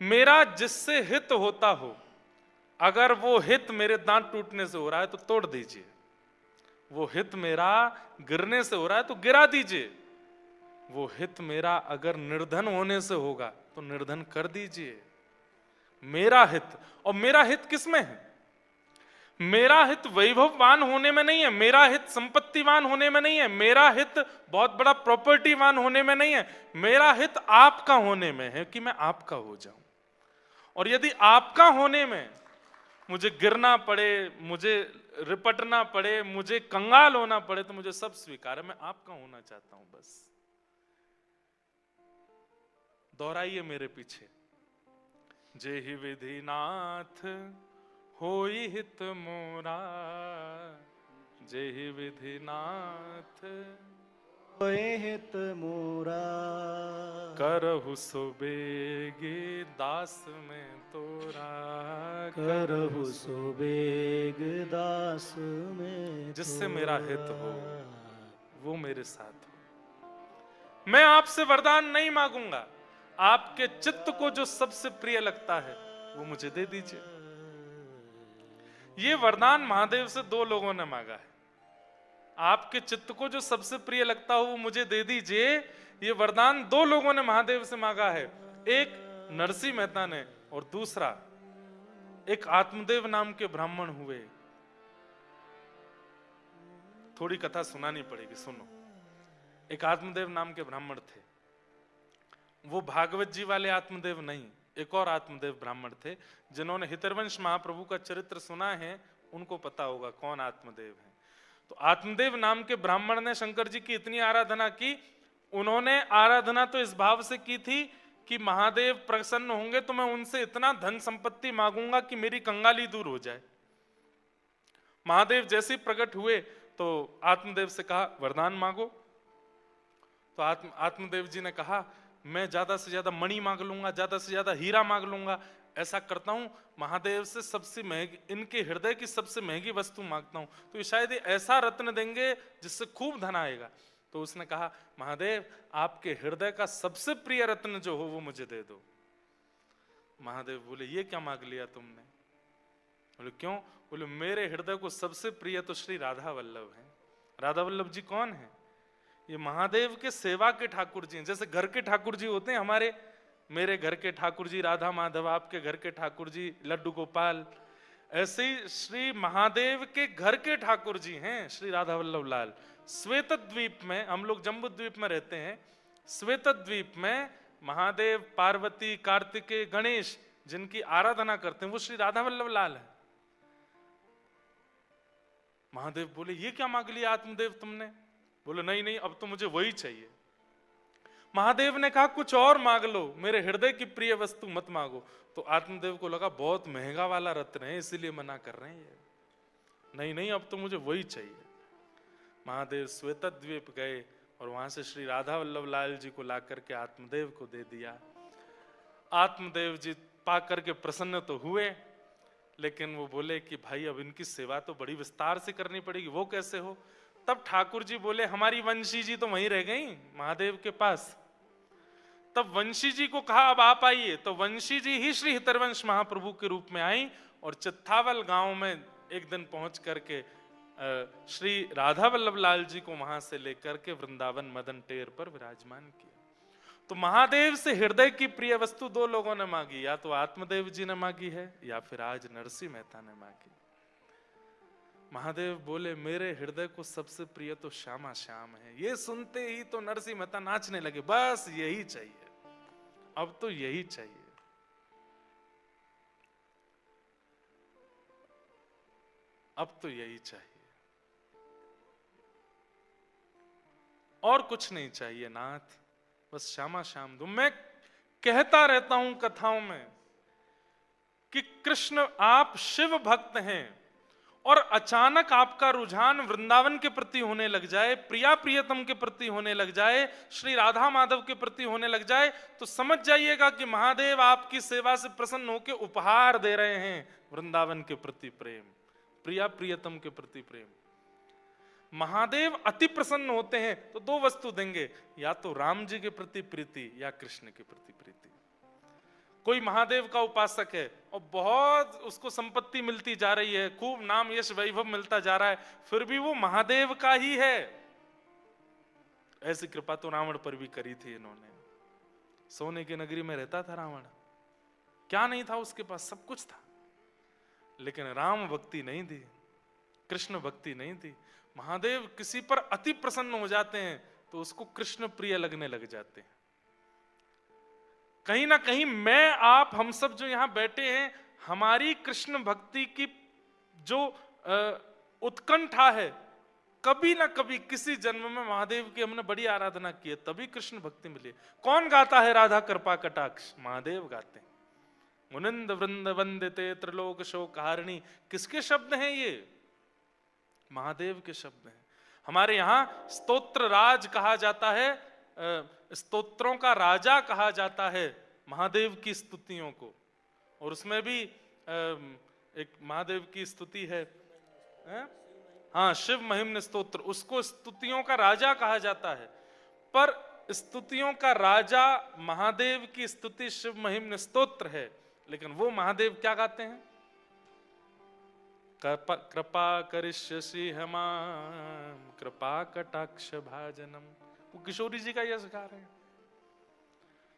मेरा जिससे हित होता हो, अगर वो हित मेरे दांत टूटने से हो रहा है तो तोड़ दीजिए, वो हित मेरा गिरने से हो रहा है तो गिरा दीजिए, वो हित मेरा अगर निर्धन होने से होगा तो निर्धन कर दीजिए। मेरा हित, और मेरा हित किसमें है? मेरा हित वैभववान होने में नहीं है, मेरा हित संपत्तिवान होने में नहीं है, मेरा हित बहुत बड़ा प्रॉपर्टीवान होने में नहीं है, मेरा हित आपका होने में है कि मैं आपका हो जाऊं। और यदि आपका होने में मुझे गिरना पड़े, मुझे रिपटना पड़े, मुझे कंगाल होना पड़े, तो मुझे सब स्वीकार है, मैं आपका होना चाहता हूं। बस दोहराइए मेरे पीछे, जेहि विधिनाथ होई हित मोरा, जेहि विधिनाथ होए हित मोरा, करहु सुबेगे दास में तोरा, करहु सुबेग दास में जिससे मेरा हित हो वो मेरे साथ हो। मैं आपसे वरदान नहीं मांगूंगा, आपके चित्त को जो सबसे प्रिय लगता है वो मुझे दे दीजिए। ये वरदान महादेव से दो लोगों ने मांगा है। आपके चित्त को जो सबसे प्रिय लगता हो वो मुझे दे दीजिए, ये वरदान दो लोगों ने महादेव से मांगा है। एक नरसिंह मेहता ने और दूसरा एक आत्मदेव नाम के ब्राह्मण हुए। थोड़ी कथा सुनानी पड़ेगी, सुनो। एक आत्मदेव नाम के ब्राह्मण थे, वो भागवत जी वाले आत्मदेव नहीं, एक और आत्मदेव ब्राह्मण थे जिन्होंने हितरवंश महाप्रभु का चरित्र सुना है, उनको पता होगा कौन आत्मदेव है। तो आत्मदेव नाम के ब्राह्मण ने शंकर जी की इतनी आराधना की, उन्होंने आराधना तो इस भाव से की थी कि महादेव प्रसन्न होंगे तो मैं उनसे इतना धन संपत्ति मांगूंगा कि मेरी कंगाली दूर हो जाए। महादेव जैसे प्रकट हुए तो आत्मदेव से कहा वरदान मांगो। तो आत्मदेव जी ने कहा मैं ज्यादा से ज्यादा मणि मांग लूंगा, ज्यादा से ज्यादा हीरा मांग लूंगा, ऐसा करता हूं महादेव से सबसे महंगी, इनके हृदय की सबसे महंगी वस्तु मांगता हूं, तो ये शायद ऐसा रत्न देंगे जिससे खूब धन आएगा। तो उसने कहा महादेव आपके हृदय का सबसे प्रिय रत्न जो हो वो मुझे दे दो। महादेव बोले ये क्या मांग लिया तुमने? बोले क्यों? बोले मेरे हृदय को सबसे प्रिय तो श्री राधा वल्लभ है। राधा वल्लभ जी कौन है? ये महादेव के सेवा के ठाकुर जी हैं। जैसे घर के ठाकुर जी होते हैं हमारे, मेरे घर के ठाकुर जी राधा माधव, आपके घर के ठाकुर जी लड्डू गोपाल, ऐसे ही श्री महादेव के घर के ठाकुर जी हैं श्री राधा वल्लभ लाल। श्वेत द्वीप में, हम लोग जम्बू द्वीप में रहते हैं, श्वेत द्वीप में महादेव, पार्वती, कार्तिकेय, गणेश जिनकी आराधना करते हैं वो श्री राधा वल्लभ लाल है। महादेव बोले ये क्या मांग लिया आत्मदेव तुमने? बोले नहीं नहीं अब तो मुझे वही चाहिए। महादेव ने कहा कुछ और मांग लो, मेरे हृदय की प्रिय वस्तु मत मांगो। तो आत्मदेव को लगा बहुत महंगा वाला रत्न है इसीलिए मना कर रहे हैं। नहीं नहीं अब तो मुझे वही चाहिए। महादेव श्वेत द्वीप गए और वहां से श्री राधा वल्लभ लाल जी को ला करके आत्मदेव को दे दिया। आत्मदेव जी पा करके प्रसन्न तो हुए, लेकिन वो बोले कि भाई अब इनकी सेवा तो बड़ी विस्तार से करनी पड़ेगी। वो कैसे हो? तब ठाकुर जी बोले हमारी वंशी जी तो वहीं रह गई महादेव के पास। तब वंशी जी को कहा अब आप आइए। तो वंशी जी ही श्री हितरवंश महाप्रभु के रूप में आई और चित्तावल गांव में एक दिन पहुंच करके श्री राधा वल्लभ लाल जी को वहां से लेकर के वृंदावन मदन टेर पर विराजमान किया। तो महादेव से हृदय की प्रिय वस्तु दो लोगों ने मांगी, या तो आत्मदेव जी ने मांगी है या फिर आज नरसिंह मेहता ने मांगी। महादेव बोले मेरे हृदय को सबसे प्रिय तो श्यामा श्याम है। ये सुनते ही तो नरसिंह मेहता नाचने लगे, बस यही चाहिए, अब तो यही चाहिए। अब तो यही चाहिए, और कुछ नहीं चाहिए नाथ, बस श्यामा श्याम दो। मैं कहता रहता हूं कथाओं में कि कृष्ण आप शिव भक्त हैं और अचानक आपका रुझान वृंदावन के प्रति होने लग जाए, प्रिया प्रियतम के प्रति होने लग जाए, श्री राधा माधव के प्रति होने लग जाए, तो समझ जाइएगा कि महादेव आपकी सेवा से प्रसन्न होकर उपहार दे रहे हैं वृंदावन के प्रति प्रेम, प्रिया प्रियतम के प्रति प्रेम। महादेव अति प्रसन्न होते हैं तो दो वस्तु देंगे, या तो राम जी के प्रति प्रीति या कृष्ण के प्रति प्रीति। कोई महादेव का उपासक है और बहुत उसको संपत्ति मिलती जा रही है, खूब नाम यश वैभव मिलता जा रहा है, फिर भी वो महादेव का ही है। ऐसी कृपा तो रावण पर भी करी थी इन्होंने। सोने की नगरी में रहता था रावण, क्या नहीं था उसके पास? सब कुछ था, लेकिन राम भक्ति नहीं दी, कृष्ण भक्ति नहीं दी। महादेव किसी पर अति प्रसन्न हो जाते हैं तो उसको कृष्ण प्रिय लगने लग जाते हैं। कहीं ना कहीं मैं, आप, हम सब जो यहां बैठे हैं, हमारी कृष्ण भक्ति की जो उत्कंठा है, कभी ना कभी किसी जन्म में महादेव की हमने बड़ी आराधना की है, तभी कृष्ण भक्ति मिली। कौन गाता है राधा कृपा कटाक्ष? महादेव गाते हैं। मुनिंद वृंद वंदिते त्रिलोक शोकहारिणी, किसके शब्द हैं ये? महादेव के शब्द हैं। हमारे यहां स्तोत्र राज कहा जाता है, स्तोत्रों का राजा कहा जाता है महादेव की स्तुतियों को। और उसमें भी एक महादेव की स्तुति है, हाँ, शिव महिम्न स्तोत्र, उसको स्तुतियों का राजा कहा जाता है। पर स्तुतियों का राजा महादेव की स्तुति शिव महिम्न स्तोत्र है, लेकिन वो महादेव क्या गाते हैं? कृपा करिष्यसि हमाम कृपा कटाक्ष भाजनम। वो किशोरी जी का यश गा रहे हैं।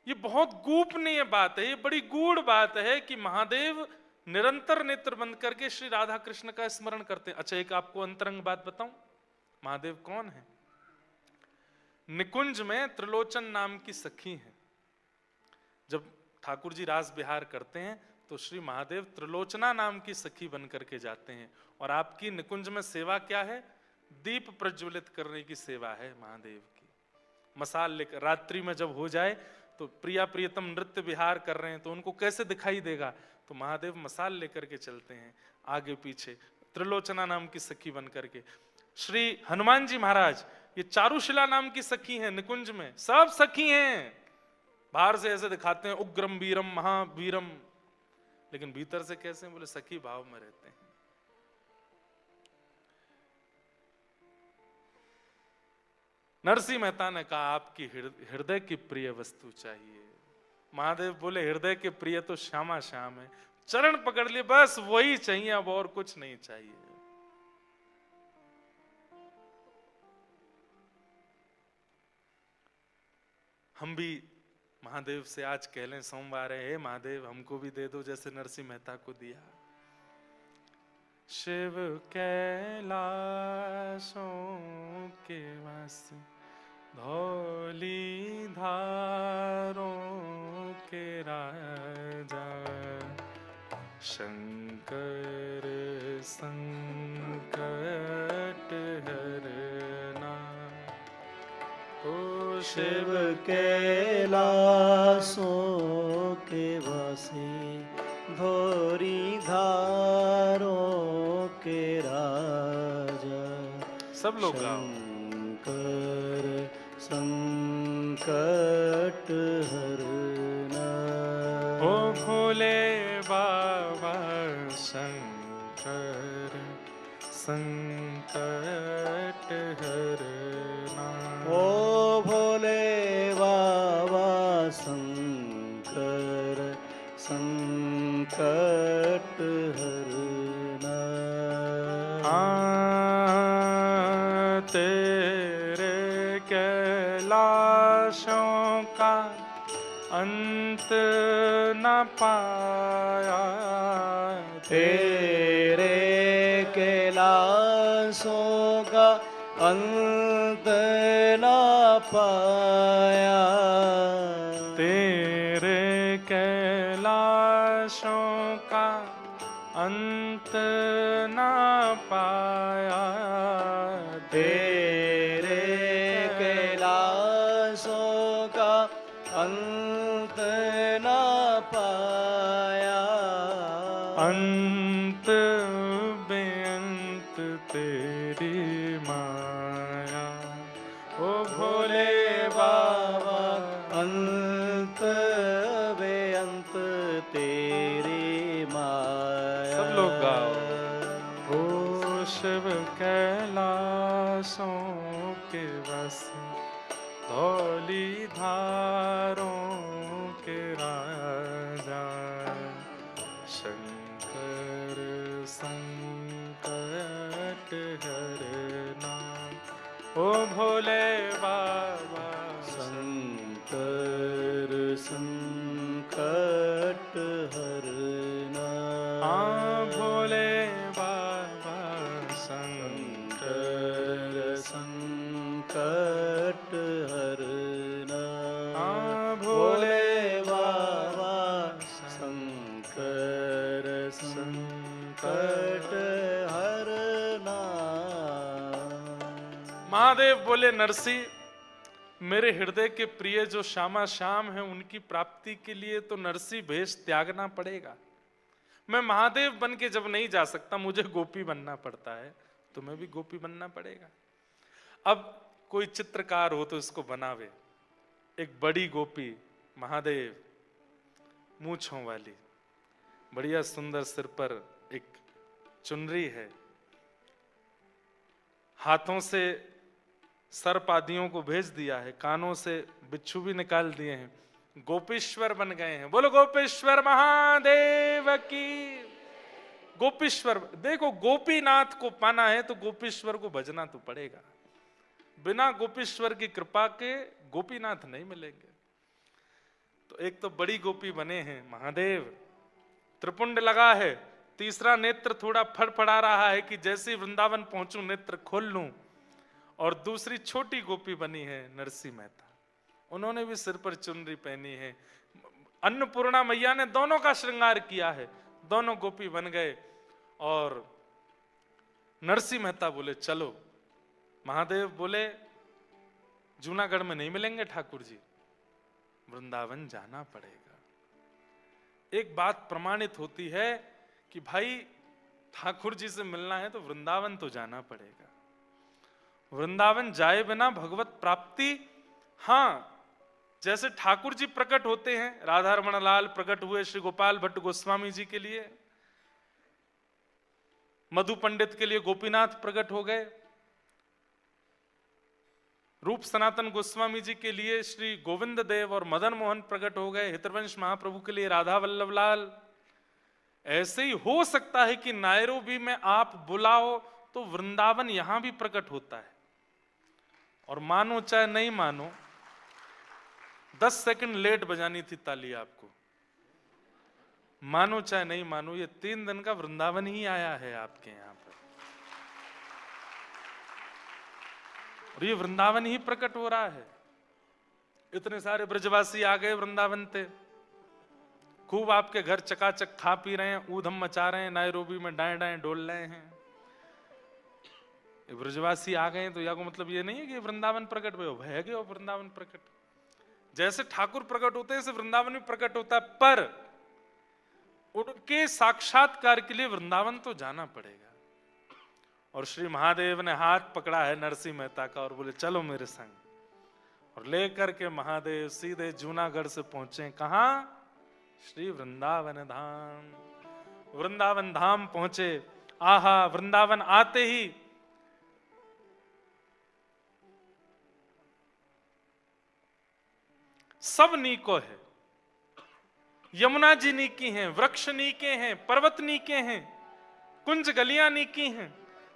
ये बहुत गोपनीय बात है, ये बड़ी गूढ़ बात है कि महादेव निरंतर नेत्र बंद करके श्री राधा कृष्ण का स्मरण करते हैं। अच्छा, एक आपको अंतरंग बात बताऊं, महादेव कौन है? निकुंज में त्रिलोचन नाम की सखी है। जब ठाकुर जी रास विहार करते हैं तो श्री महादेव त्रिलोचना नाम की सखी बन करके जाते हैं। और आपकी निकुंज में सेवा क्या है? दीप प्रज्वलित करने की सेवा है महादेव की। मसाल लेकर रात्रि में जब हो जाए तो प्रिया प्रियतम नृत्य विहार कर रहे हैं तो उनको कैसे दिखाई देगा? तो महादेव मसाल लेकर के चलते हैं आगे पीछे, त्रिलोचना नाम की सखी बन करके। श्री हनुमान जी महाराज ये चारुशिला नाम की सखी हैं निकुंज में, सब सखी हैं। बाहर से ऐसे दिखाते हैं उग्रम वीरम महावीरम, लेकिन भीतर से कैसे? बोले सखी भाव में रहते हैं। नरसिंह मेहता ने कहा आपकी हृदय की प्रिय वस्तु चाहिए। महादेव बोले हृदय के प्रिय तो श्यामा श्याम है, चरण पकड़ लिए, बस वही चाहिए, अब और कुछ नहीं चाहिए। हम भी महादेव से आज कह लें सोमवार है, महादेव हमको भी दे दो जैसे नरसिंह मेहता को दिया। शिव कैलाशों के वासी धौली धारों के राजा, शंकर संकट हरना। ओ शिव कैलाशों के वासी धोरी धारों के राजा, सब लोग गाओ। शंकर संकट हरना। ओ भोले बाबा शंकर संकट हरना। ओ भोले बाबा शंकर संकट हरना। तेरे कैलाशों का अंत न पाया, तेरे कैलाशों का अंत न पाया। तेरे कैलाशों का अंत न पाया। तेरे कैलाशों का अंत न पाया। अंत बेअंत तेरी माया। ओ भोले बाबा अंत बेअंत तेरी माया। सब लोग गाओ। ओ शिव कैलाशों के वासी धौली धारों के राजा, शंकर संकट हरना। ओ भोले बाबा शंकर संकट हरना। भोले महादेव बोले नरसी, मेरे हृदय के प्रिय जो श्यामा श्याम हैं उनकी प्राप्ति के लिए तो नरसी भेष त्यागना पड़ेगा। मैं महादेव बन के जब नहीं जा सकता, मुझे गोपी बनना पड़ता है, तुम्हें भी गोपी बनना पड़ेगा। अब कोई चित्रकार हो तो इसको बनावे। एक बड़ी गोपी महादेव, मूंछों वाली, बढ़िया सुंदर, सिर पर एक चुनरी है, हाथों से सर्प आदियों को भेज दिया है, कानों से बिच्छू भी निकाल दिए हैं, गोपीश्वर बन गए हैं। बोलो गोपेश्वर महादेव की। गोपीश्वर, देखो गोपीनाथ को पाना है तो गोपीश्वर को भजना तो पड़ेगा। बिना गोपीश्वर की कृपा के गोपीनाथ नहीं मिलेंगे। तो एक तो बड़ी गोपी बने हैं महादेव, त्रिपुंड लगा है, तीसरा नेत्र थोड़ा फड़फड़ा रहा है कि जैसे ही वृंदावन पहुंचूं नेत्र खोल लूं। और दूसरी छोटी गोपी बनी है नरसी मेहता, उन्होंने भी सिर पर चुनरी पहनी है। अन्नपूर्णा मैया ने दोनों का श्रृंगार किया है, दोनों गोपी बन गए। और नरसी मेहता बोले चलो। महादेव बोले जूनागढ़ में नहीं मिलेंगे ठाकुर जी, वृंदावन जाना पड़ेगा। एक बात प्रमाणित होती है कि भाई ठाकुर जी से मिलना है तो वृंदावन तो जाना पड़ेगा। वृंदावन जाए बिना भगवत प्राप्ति, हां, जैसे ठाकुर जी प्रकट होते हैं, राधा रमण लाल प्रकट हुए श्री गोपाल भट्ट गोस्वामी जी के लिए, मधु पंडित के लिए गोपीनाथ प्रकट हो गए, रूप सनातन गोस्वामी जी के लिए श्री गोविंद देव और मदन मोहन प्रकट हो गए, हितवंश महाप्रभु के लिए राधा वल्लभ लाल। ऐसे ही हो सकता है कि नायरोबी में आप बुलाओ तो वृंदावन यहां भी प्रकट होता है। और मानो चाहे नहीं मानो, 10 सेकंड लेट बजानी थी ताली आपको, मानो चाहे नहीं मानो, ये 3 दिन का वृंदावन ही आया है आपके यहां पर, और ये वृंदावन ही प्रकट हो रहा है। इतने सारे ब्रजवासी आ गए वृंदावन पे, खूब आपके घर चकाचक खा पी रहे हैं, ऊधम मचा रहे हैं, नायरोबी में डाएं डाएं डोल रहे हैं। ब्रजवासी आ गए तो या को मतलब ये नहीं है कि वृंदावन प्रकट हुए, भय गए वृंदावन प्रकट। जैसे ठाकुर प्रकट होते हैं ऐसे वृंदावन भी प्रकट होता है, पर उनके साक्षात्कार के लिए वृंदावन तो जाना पड़ेगा। और श्री महादेव ने हाथ पकड़ा है नरसी मेहता का और बोले चलो मेरे संग। और लेकर के महादेव सीधे जूनागढ़ से पहुंचे कहां? श्री वृंदावन धाम। वृंदावन धाम पहुंचे। आहा, वृंदावन आते ही सब नीको है, यमुना जी नीकी हैं, वृक्ष नीके हैं, पर्वत नीके हैं, कुंज गलियां नीकी हैं,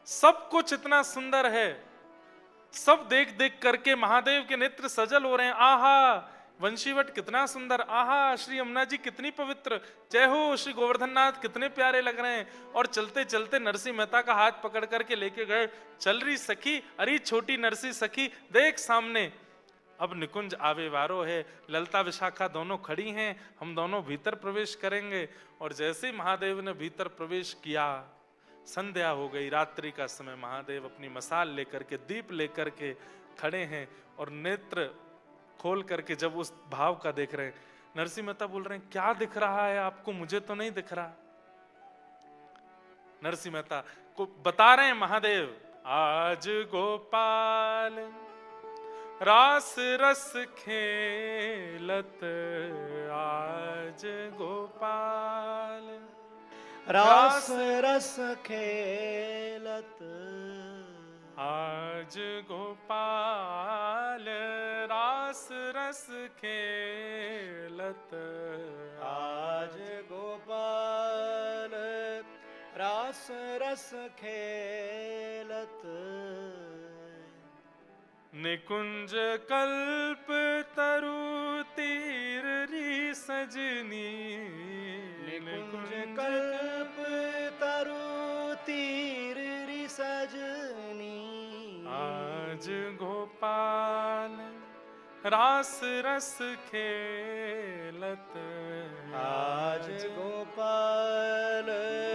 सब कुछ इतना सुंदर है। सब देख देख करके महादेव के नेत्र सजल हो रहे हैं। आहा, वंशीवट कितना सुंदर, आहा श्री यमुना जी कितनी पवित्र, जय हो श्री गोवर्धन नाथ कितने प्यारे लग रहे हैं। और चलते चलते नरसी मेहता का हाथ पकड़ करके लेके गए। चल रही सखी, अरे छोटी नरसी सखी देख सामने, अब निकुंज आवे वारो है, ललता विशाखा दोनों खड़ी हैं, हम दोनों भीतर प्रवेश करेंगे। और जैसे ही महादेव ने भीतर प्रवेश किया, संध्या हो गई, रात्रि का समय। महादेव अपनी मसाल लेकर के, दीप लेकर के खड़े हैं और नेत्र खोल करके जब उस भाव का देख रहे हैं, नरसी मेहता बोल रहे हैं क्या दिख रहा है आपको, मुझे तो नहीं दिख रहा। नरसी मेहता को बता रहे हैं महादेव, आज गोपाल रास रस खेलत, आज गोपाल रास रस खेलत, आज गोपाल रास रस खेलत, आज गोपाल रास रस खेलत। निकुंज कल्प तरु तीर री सजनी, निकुंज कल्प तरु तीर री सजनी, आज गोपाल रास रस खेलत, आज गोपाल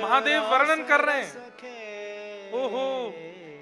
महादेव वर्णन कर रहे हैं। रस खेलत। ओहो,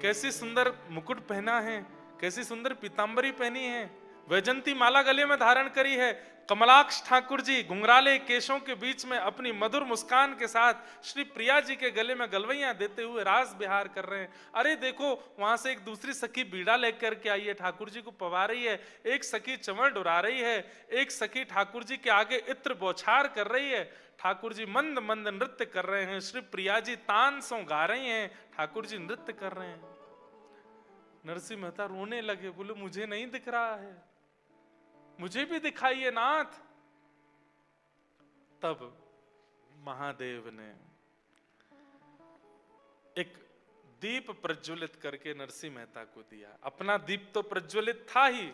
कैसी सुंदर मुकुट पहना है, कैसी सुंदर पीतांबरी पहनी है, वैजंती माला गले में धारण करी है। कमलाक्ष ठाकुर जी घुंघराले केशों के बीच में अपनी मधुर मुस्कान के साथ श्री प्रिया जी के गले में गलवैयां देते हुए रास विहार कर रहे हैं। अरे देखो, वहां से एक दूसरी सखी बीड़ा लेकर के आई है, ठाकुर जी को पवा रही है। एक सखी चंवर डुरा रही है, एक सखी ठाकुर जी के आगे इत्र बौछार कर रही है। ठाकुर जी मंद मंद नृत्य कर रहे हैं, श्री प्रिया जी तान सो गा रही हैं, ठाकुर जी नृत्य कर रहे हैं। नरसिंह मेहता रोने लगे, बोले मुझे नहीं दिख रहा है, मुझे भी दिखाइए नाथ। तब महादेव ने एक दीप प्रज्वलित करके नरसिंह मेहता को दिया। अपना दीप तो प्रज्वलित था ही,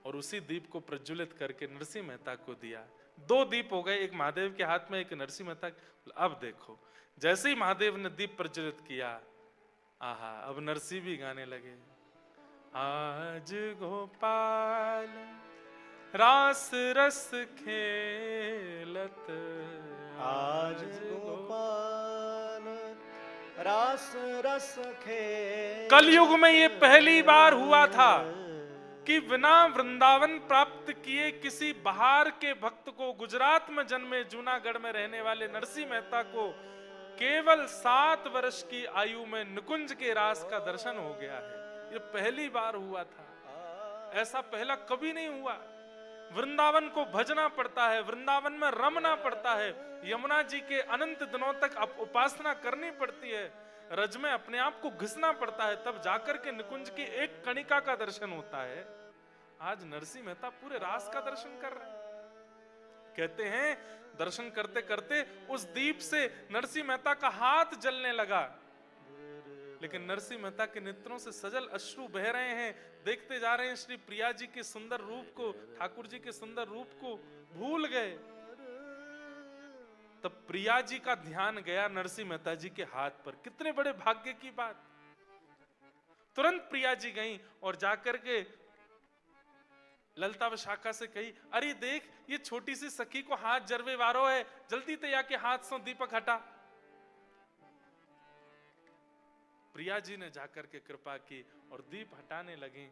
और उसी दीप को प्रज्वलित करके नरसिंह मेहता को दिया। 2 दीप हो गए, एक महादेव के हाथ में, एक नरसिंह मेहता। अब देखो, जैसे ही महादेव ने दीप प्रज्वलित किया, आहा, अब नरसिंह भी गाने लगे। आज गोपाल रास रस खेलत, आज गोपाल रास रस खेलत। कलयुग में ये पहली बार हुआ था कि बिना वृंदावन प्राप्त किए किसी बाहर के भक्त को, गुजरात में जन्मे जूनागढ़ में रहने वाले नरसिंह मेहता को केवल 7 वर्ष की आयु में निकुंज के रास का दर्शन हो गया है। ये पहली बार हुआ था, ऐसा पहला कभी नहीं हुआ। वृंदावन को भजना पड़ता है, वृंदावन में रमना पड़ता है, यमुना जी के अनंत दिनों तक उपासना करनी पड़ती है, रज में अपने आप को घिसना पड़ता है, तब जाकर के निकुंज की एक कणिका का दर्शन होता है। आज नरसिंह मेहता पूरे रास का दर्शन कर रहे हैं। कहते हैं दर्शन करते करते उस दीप से नरसिंह मेहता का हाथ जलने लगा, लेकिन नरसिंह मेहता के नेत्रों से सजल अश्रु बह रहे हैं। देखते जा रहे हैं श्री प्रिया जी के सुंदर रूप को, ठाकुर जी के सुंदर रूप को भूल गए। तब प्रिया जी का ध्यान गया नरसिंह मेहता जी के हाथ पर। कितने बड़े भाग्य की बात। तुरंत प्रिया जी गईं और जाकर के ललता विशाखा से कही, अरे देख, ये छोटी सी सखी को हाथ जरवे वारो है, जल्दी तैया के हाथ से दीपक हटा। प्रिया जी ने जाकर के कृपा की और दीप हटाने लगी।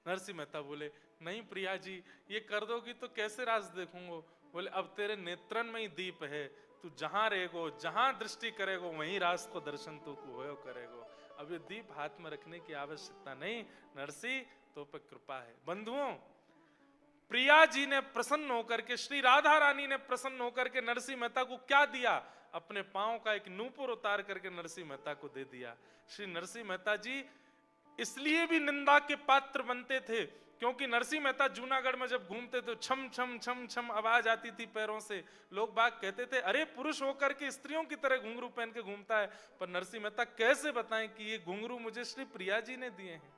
नरसिंह मेहता बोले, नहीं प्रिया जी, ये कर दोगी तो कैसे रास देखूंगा। बोले, अब तेरे नेत्रन में ही दीप है, तू जहां रहेगो, जहां दृष्टि करेगो, वहीं रास को दर्शन तू होयो करेगो। अब ये दीप हाथ में रखने की आवश्यकता नहीं, नरसिंह तो पर कृपा है। बंधुओं, प्रिया जी ने प्रसन्न होकर के, श्री राधा रानी ने प्रसन्न होकर के नरसिंह मेहता को क्या दिया? अपने पांव का एक नूपुर उतार करके नरसिंह मेहता को दे दिया। श्री नरसिंह मेहता जी इसलिए भी निंदा के पात्र बनते थे क्योंकि नरसिंह मेहता जूनागढ़ में जब घूमते तो छम छम छम छम आवाज आती थी पैरों से। लोग बाग कहते थे, अरे पुरुष होकर के स्त्रियों की तरह घुंघरू पहन के घूमता है। पर नरसिंह मेहता कैसे बताएं कि ये घुंघरू मुझे श्री प्रिया जी ने दिए हैं।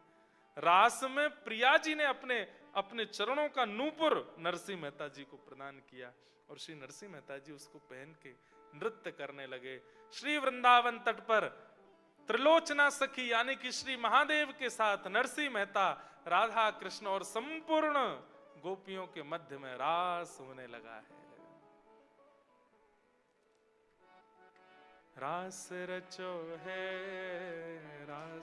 रास में प्रिया जी ने अपने चरणों का नूपुर नरसिंह मेहता जी को प्रदान किया और श्री नरसिंह मेहता जी उसको पहन के नृत्य करने लगे। श्री वृंदावन तट पर त्रिलोचना सखी यानी कि श्री महादेव के साथ नरसिंह मेहता, राधा कृष्ण और संपूर्ण गोपियों के मध्य में रास होने लगा है। रास रचो है रास